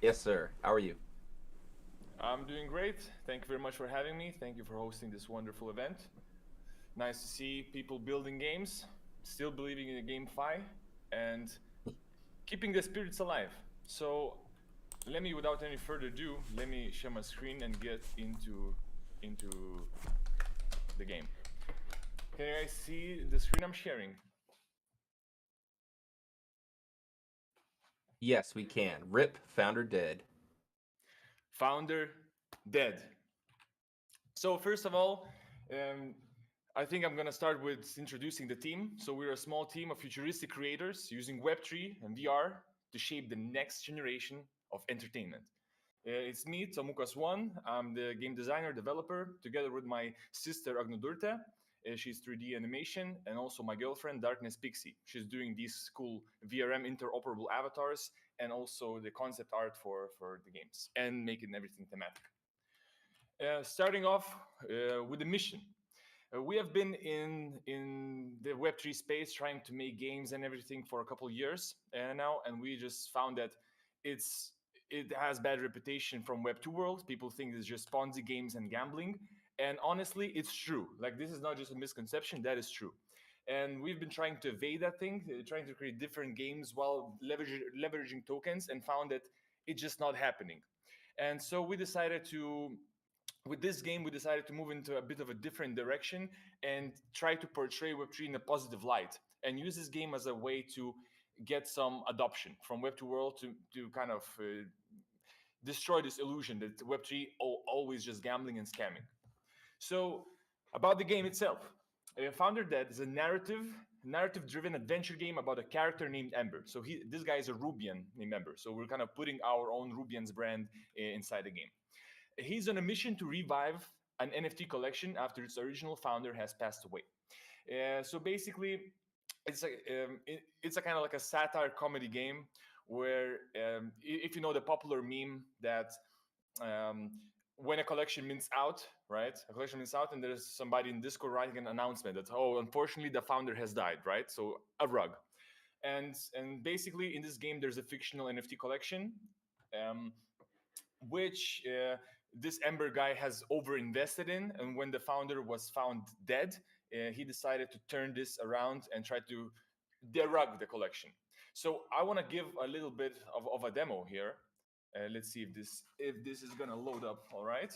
Yes, sir. How are you? I'm doing great. Thank you very much for having me. Thank you for hosting this wonderful event. Nice to see people building games, still believing in the GameFi, and keeping the spirits alive. So let me, without any further ado, let me share my screen and get into the game. Can you guys see the screen I'm sharing? Yes, we can. Rip Founder Dead. Founder Dead. So first of all, I think I'm gonna start with introducing the team. So we're a small team of futuristic creators using Web3 and VR to shape the next generation of entertainment. It's me, Tomukas1. I'm the game designer, developer, together with my sister Agnodurte. She's 3D animation, and also my girlfriend, Darkness Pixie. She's doing these cool VRM interoperable avatars and also the concept art for the games and making everything thematic. Starting off with the mission. We have been in the Web3 space trying to make games and everything for a couple years now, and we just found that it has bad reputation from Web2 world. People think it's just Ponzi games and gambling. And honestly, it's true. Like, this is not just a misconception, that is true. And we've been trying to evade that thing, trying to create different games while leveraging tokens, and found that it's just not happening. And so we decided to, with this game, we decided to move into a bit of a different direction and try to portray Web3 in a positive light and use this game as a way to get some adoption from Web2 world to kind of destroy this illusion that Web3 always just gambling and scamming. So about the game itself, Founder Dead is a narrative-driven adventure game about a character named Ember. So this guy is a Rubian named Ember. So we're kind of putting our own Rubian's brand inside the game. He's on a mission to revive an NFT collection after its original founder has passed away. So basically, it's a kind of like a satire comedy game where if you know the popular meme that when a collection mints out, right? A collection mints out, and there's somebody in Discord writing an announcement that, oh, unfortunately, the founder has died, right? So a rug. And basically, in this game, there's a fictional NFT collection, which this Ember guy has overinvested in. And when the founder was found dead, he decided to turn this around and try to derug the collection. So I want to give a little bit of a demo here. Let's see if this is gonna load up. All right,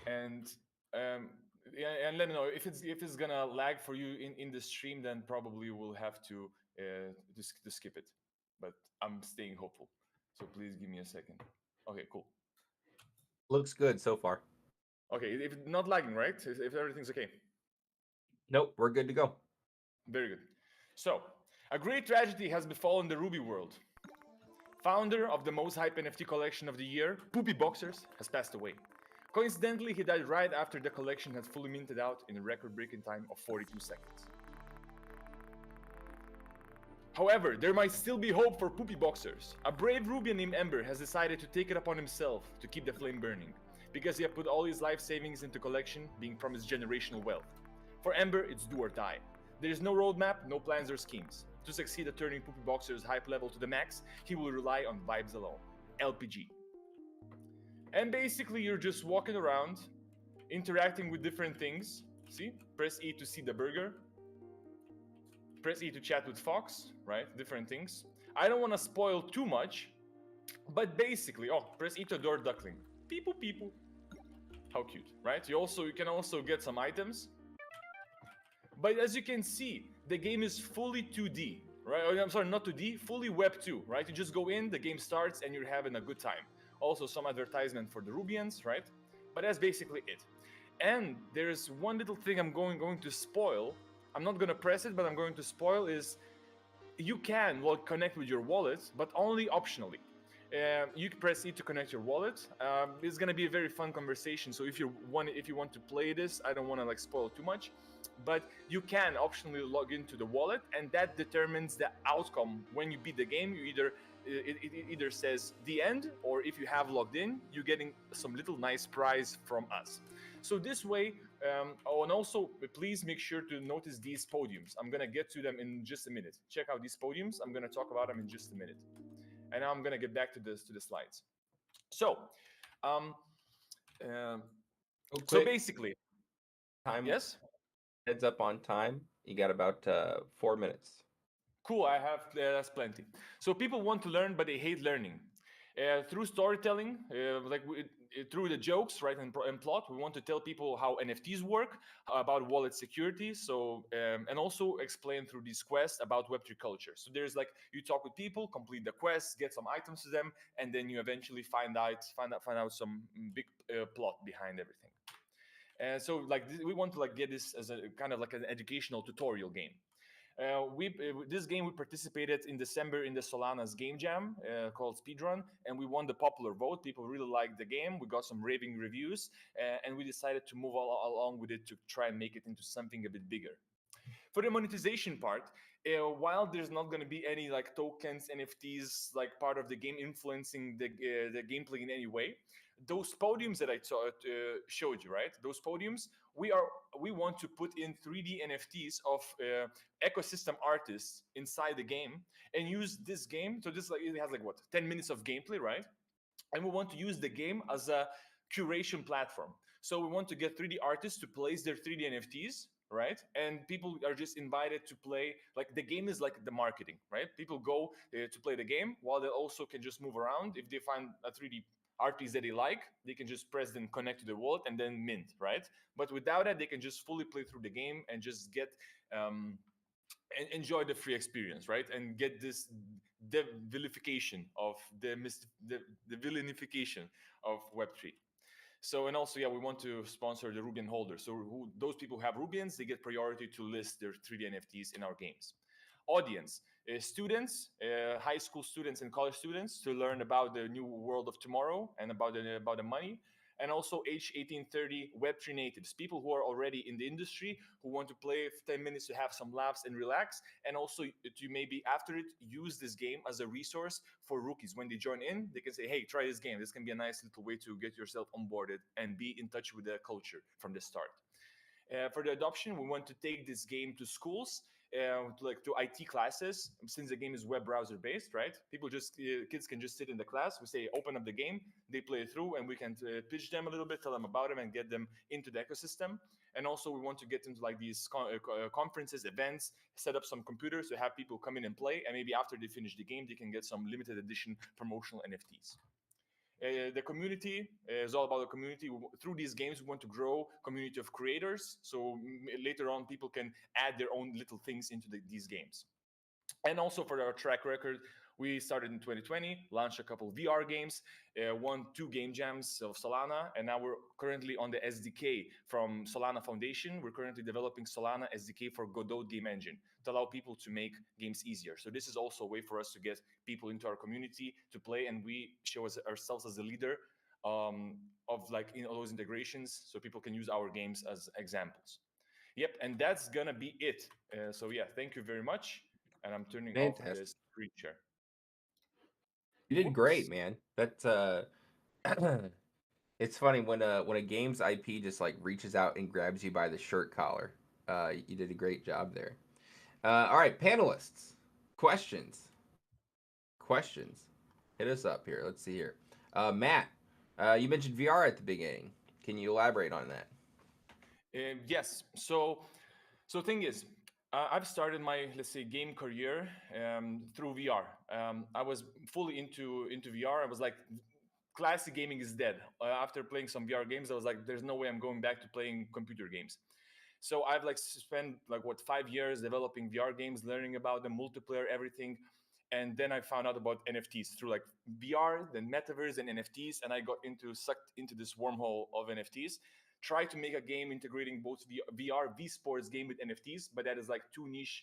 and and let me know if it's gonna lag for you in the stream. Then probably we'll have to skip it. But I'm staying hopeful. So please give me a second. Okay, cool. Looks good so far. Okay, if not lagging, right? If everything's okay. Nope, we're good to go. Very good. So a great tragedy has befallen the Ruby world. Founder of the most hype NFT collection of the year, Poopy Boxers, has passed away. Coincidentally, he died right after the collection had fully minted out in a record-breaking time of 42 seconds. However, there might still be hope for Poopy Boxers. A brave Rubian named Ember has decided to take it upon himself to keep the flame burning, because he had put all his life savings into collection, being promised generational wealth. For Ember, it's do or die. There is no roadmap, no plans or schemes. To succeed at turning Poopy Boxer's hype level to the max, he will rely on vibes alone. LPG. And basically, you're just walking around, interacting with different things. See? Press E to see the burger. Press E to chat with Fox, right? Different things. I don't want to spoil too much, but basically, press E to door duckling. People, people. How cute, right? You can also get some items. But as you can see, the game is fully 2D, right? I'm sorry, not 2D, fully Web 2, right? You just go in, the game starts, and you're having a good time. Also, some advertisement for the Rubians, right? But that's basically it. And there's one little thing I'm going to spoil. I'm not gonna press it, but I'm going to spoil is you can connect with your wallet, but only optionally. You can press E to connect your wallet. It's gonna be a very fun conversation. So if you want to play this, I don't want to spoil too much, but you can optionally log into the wallet, and that determines the outcome. When you beat the game, you it either says the end, or if you have logged in, you're getting some little nice prize from us. So this way, and also please make sure to notice these podiums. I'm gonna get to them in just a minute. Check out these podiums. I'm gonna talk about them in just a minute. And now I'm gonna get back to the slides. So, so basically, time. Yes. Heads up on time. You got about 4 minutes. Cool. That's plenty. So people want to learn, but they hate learning. Through storytelling, through the jokes, right, and plot, we want to tell people how NFTs work, about wallet security, so and also explain through these quests about Web3 culture. So there's you talk with people, complete the quests, get some items to them, and then you eventually find out some big plot behind everything. And so we want to get this as a kind of an educational tutorial game. This game we participated in December in the Solana's game jam called Speedrun, and we won the popular vote. People really liked the game. We got some raving reviews, and we decided to move along with it to try and make it into something a bit bigger. For the monetization part, while there's not going to be any tokens, NFTs, part of the game influencing the gameplay in any way, those podiums that I showed you, right? Those podiums, we want to put in 3D NFTs of ecosystem artists inside the game and use this game. So this it has 10 minutes of gameplay, right? And we want to use the game as a curation platform. So we want to get 3D artists to place their 3D NFTs, right? And people are just invited to play. The game is like the marketing, right? People go to play the game while they also can just move around. If they find a 3D art piece that they like, they can just press then connect to the wallet and then mint, right? But without that, they can just fully play through the game and just get and enjoy the free experience, right? And get this vilification of the villainification of Web3. So, and also, we want to sponsor the Rubian holders. So those people who have Rubians, they get priority to list their 3D NFTs in our games. Audience, students, high school students and college students, to learn about the new world of tomorrow and about the money. And also age 18-30 Web3 natives, people who are already in the industry, who want to play 10 minutes to have some laughs and relax, and also to maybe after it use this game as a resource for rookies. When they join in, they can say, hey, try this game. This can be a nice little way to get yourself onboarded and be in touch with the culture from the start. For the adoption, we want to take this game to schools, to IT classes, since the game is web browser based, right? Kids can just sit in the class. We say, open up the game, they play it through, and we can pitch them a little bit, tell them about them, and get them into the ecosystem. And also, we want to get into these conferences, events, set up some computers to have people come in and play, and maybe after they finish the game, they can get some limited edition promotional NFTs. The community is all about the community. Through these games, we want to grow community of creators. So later on, people can add their own little things into these games. And also for our track record, we started in 2020, launched a couple of VR games, won 2 game jams of Solana, and now we're currently on the SDK from Solana Foundation. We're currently developing Solana SDK for Godot game engine to allow people to make games easier. So this is also a way for us to get people into our community to play, and we show ourselves as a leader of in all those integrations, so people can use our games as examples. Yep, and that's gonna be it. So yeah, thank you very much. And I'm turning off this screen share. You did great, man. That's it's funny when a game's IP just reaches out and grabs you by the shirt collar. You did a great job there. All right, panelists, questions. Hit us up here. Let's see here. Matt, you mentioned VR at the beginning. Can you elaborate on that? Yes. So thing is, I've started my, let's say, game career through VR. I was fully into VR. I was like, classic gaming is dead. After playing some VR games, I was like, there's no way I'm going back to playing computer games. So I've like spent like 5 years developing VR games, learning about the multiplayer, everything. And then I found out about NFTs through like VR, then metaverse and NFTs, and I got sucked into this wormhole of NFTs. Try to make a game integrating both VR, V-sports game with NFTs, but that is like too niche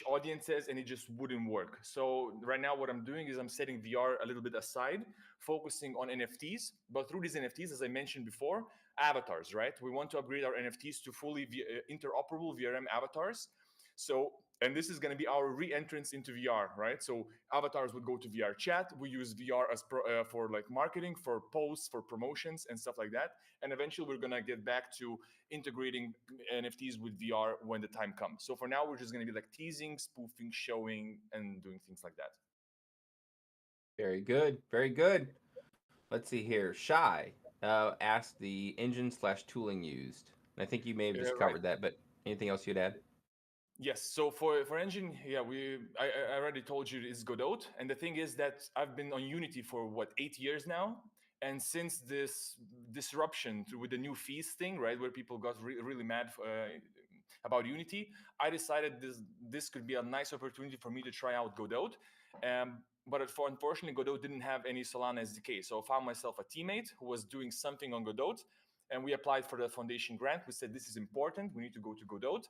audiences, and it just wouldn't work. So right now what I'm doing is I'm setting VR a little bit aside, focusing on NFTs. But through these NFTs, as I mentioned before, avatars, right? We want to upgrade our NFTs to fully interoperable VRM avatars. So, and this is going to be our re-entrance into VR, right? So avatars would go to VR chat. We use VR as for like marketing, for posts, for promotions and stuff like that. And eventually we're going to get back to integrating NFTs with VR when the time comes. So for now, we're just going to be like teasing, spoofing, showing, and doing things like that. Very good. Very good. Let's see here. Shy asked the engine/tooling used. And I think you may have just covered that, but anything else you'd add? Yes. So for engine, yeah, I already told you it's Godot, and the thing is that I've been on Unity for 8 years now, and since this disruption with the new fees thing, right, where people got really mad about Unity, I decided this could be a nice opportunity for me to try out Godot. But unfortunately, Godot didn't have any Solana SDK, so I found myself a teammate who was doing something on Godot, and we applied for the foundation grant. We said this is important. We need to go to Godot.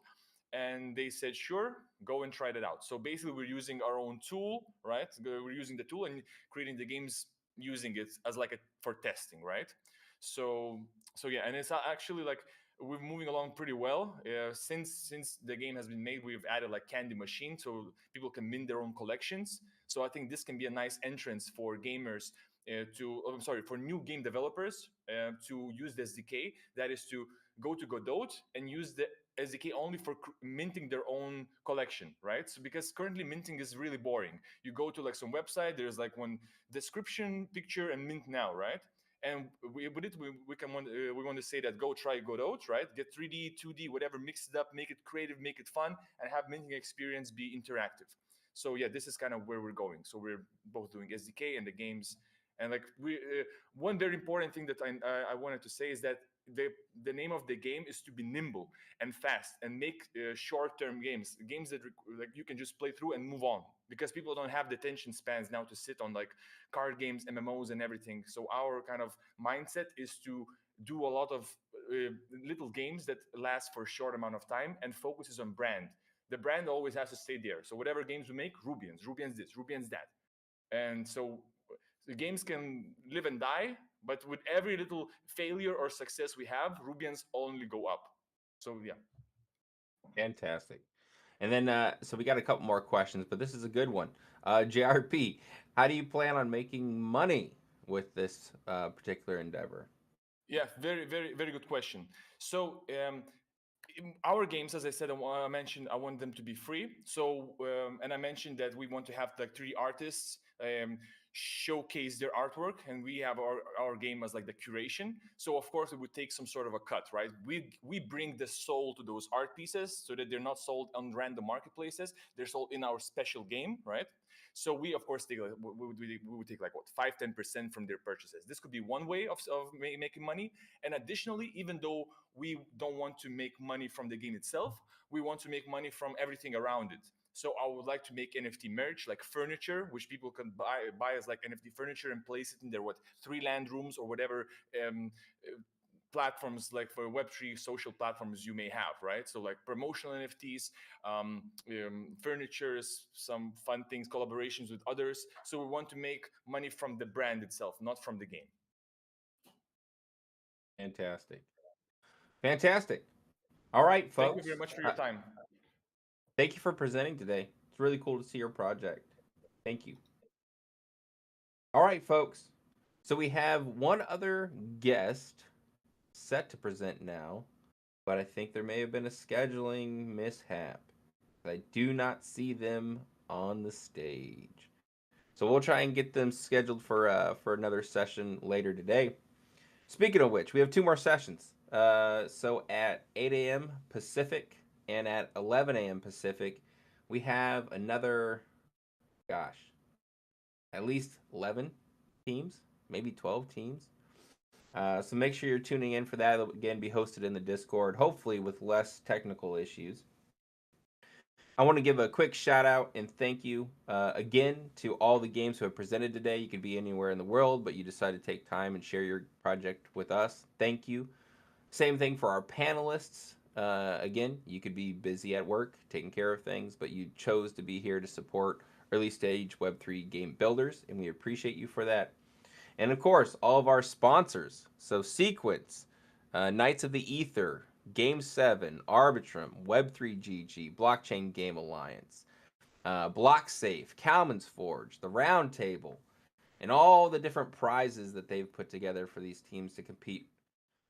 And they said, sure, go and try that out. So basically, we're using our own tool, right? We're using the tool and creating the games using it as like for testing, right? So yeah, and it's actually like we're moving along pretty well. Since the game has been made, we've added like candy machine so people can mint their own collections. So I think this can be a nice entrance for gamers for new game developers to use the SDK. That is to go to Godot and use the SDK only for minting their own collection, right? So because currently minting is really boring. You go to like some website, there's like one description, picture, and mint now, right? And we want to say that go try Godot, right? Get 3D, 2D, whatever, mix it up, make it creative, make it fun, and have minting experience be interactive. So yeah, this is kind of where we're going. So we're both doing SDK and the games. And like one very important thing that I wanted to say is that the name of the game is to be nimble and fast and make short-term games that like you can just play through and move on, because people don't have the attention spans now to sit on like card games, MMOs, and everything. So our kind of mindset is to do a lot of little games that last for a short amount of time and focuses on brand. The brand always has to stay there. So whatever games we make, Rubians this, Rubians that. And so the games can live and die, but with every little failure or success we have, Rubians only go up. So yeah. Fantastic. And then, so we got a couple more questions, but this is a good one. JRP, how do you plan on making money with this particular endeavor? Yeah, very, very, very good question. So our games, as I said, I mentioned, I want them to be free. So, and I mentioned that we want to have like 3 artists showcase their artwork, and we have our game as like the curation. So of course it would take some sort of a cut, right? We bring the soul to those art pieces so that they're not sold on random marketplaces. They're sold in our special game, right? So we of course take like, we would take like 5-10% from their purchases. This could be one way of making money. And additionally, even though we don't want to make money from the game itself, we want to make money from everything around it. So I would like to make NFT merch, like furniture, which people can buy as like NFT furniture and place it in their 3 land rooms or whatever platforms, like for Web3 social platforms you may have, right? So like promotional NFTs, furnitures, some fun things, collaborations with others. So we want to make money from the brand itself, not from the game. Fantastic. Fantastic. All right, folks. Thank you very much for your time. Thank you for presenting today. It's really cool to see your project. Thank you. All right, folks. So we have one other guest set to present now, but I think there may have been a scheduling mishap. I do not see them on the stage. So we'll try and get them scheduled for another session later today. Speaking of which, we have 2 more sessions. So at 8 a.m. Pacific and at 11 a.m. Pacific, we have another, gosh, at least 11 teams, maybe 12 teams. So make sure you're tuning in for that. It'll again be hosted in the Discord, hopefully with less technical issues. I want to give a quick shout out and thank you again to all the games who have presented today. You could be anywhere in the world, but you decided to take time and share your project with us. Thank you. Same thing for our panelists. Again, you could be busy at work taking care of things, but you chose to be here to support early stage Web3 game builders, and we appreciate you for that. And of course, all of our sponsors. So Sequence, Knights of the Ether, Game 7, Arbitrum, Web3GG, Blockchain Game Alliance, BlockSafe, Kalman's Forge, the Roundtable, and all the different prizes that they've put together for these teams to compete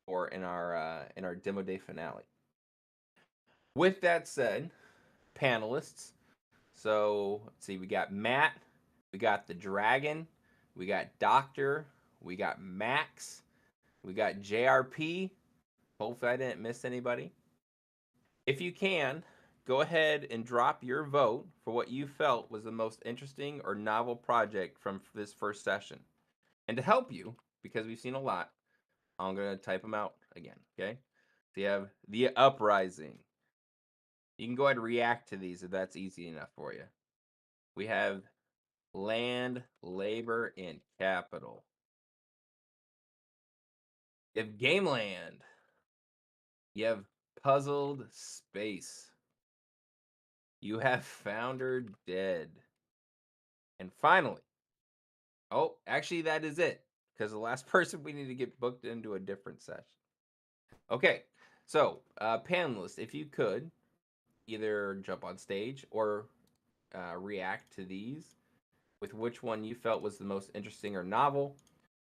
for in our demo day finale. With that said, panelists. So let's see, we got Matt, we got the Dragon, we got Doctor, we got Max, we got JRP. Hopefully I didn't miss anybody. If you can, go ahead and drop your vote for what you felt was the most interesting or novel project from this first session. And to help you, because we've seen a lot, I'm going to type them out again, okay? So you have The Uprising. You can go ahead and react to these if that's easy enough for you. We have Land, Labor, and Capital. You have Gameland. You have Puzzled Space. You have Founder Dead. And finally, oh, actually that is it, because the last person we need to get booked into a different session. Okay, so panelists, if you could either jump on stage or react to these with which one you felt was the most interesting or novel.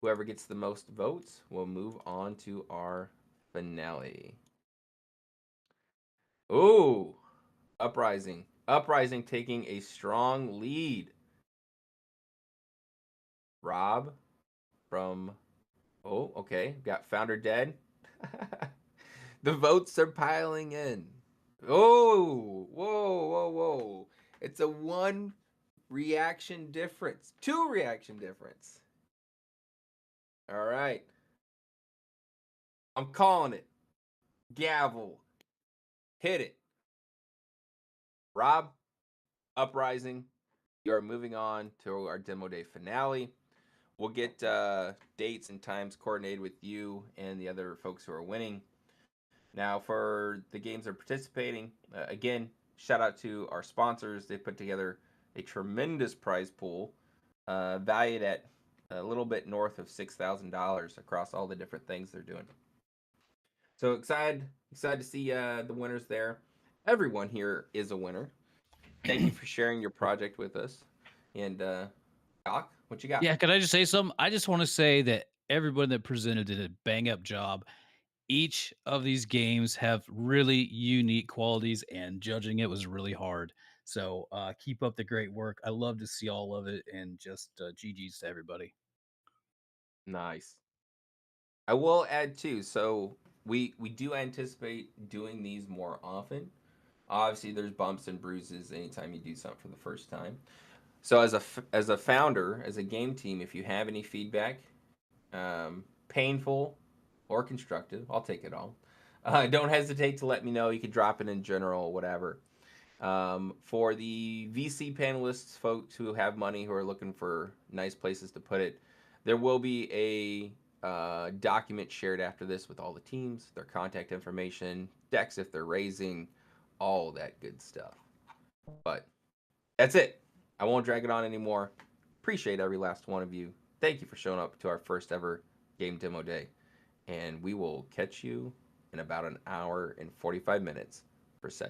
Whoever gets the most votes will move on to our finale. Ooh, Uprising. Uprising taking a strong lead. Rob from, oh, okay, got Founder Dead. The votes are piling in. Oh, whoa, whoa, whoa. It's a 1 reaction difference. 2 reaction difference. All right. I'm calling it. Gavel. Hit it. Rob, Uprising, you're moving on to our demo day finale. We'll get dates and times coordinated with you and the other folks who are winning. Now, for the games that are participating, again, shout out to our sponsors. They put together a tremendous prize pool valued at a little bit north of $6,000 across all the different things they're doing. So excited to see the winners there. Everyone here is a winner. Thank you for sharing your project with us. And Doc, what you got? Yeah, can I just say something? I just want to say that everybody that presented did a bang up job. Each of these games have really unique qualities, and judging it was really hard. So keep up the great work. I love to see all of it, and just GG's to everybody. Nice. I will add too. So we do anticipate doing these more often. Obviously, there's bumps and bruises anytime you do something for the first time. So as a founder, as a game team, if you have any feedback, painful or constructive, I'll take it all. Don't hesitate to let me know. You can drop it in general, whatever. For the VC panelists, folks who have money, who are looking for nice places to put it, there will be a document shared after this with all the teams, their contact information, decks if they're raising, all that good stuff. But that's it. I won't drag it on anymore. Appreciate every last one of you. Thank you for showing up to our first ever game demo day. And we will catch you in about an hour and 45 minutes for session.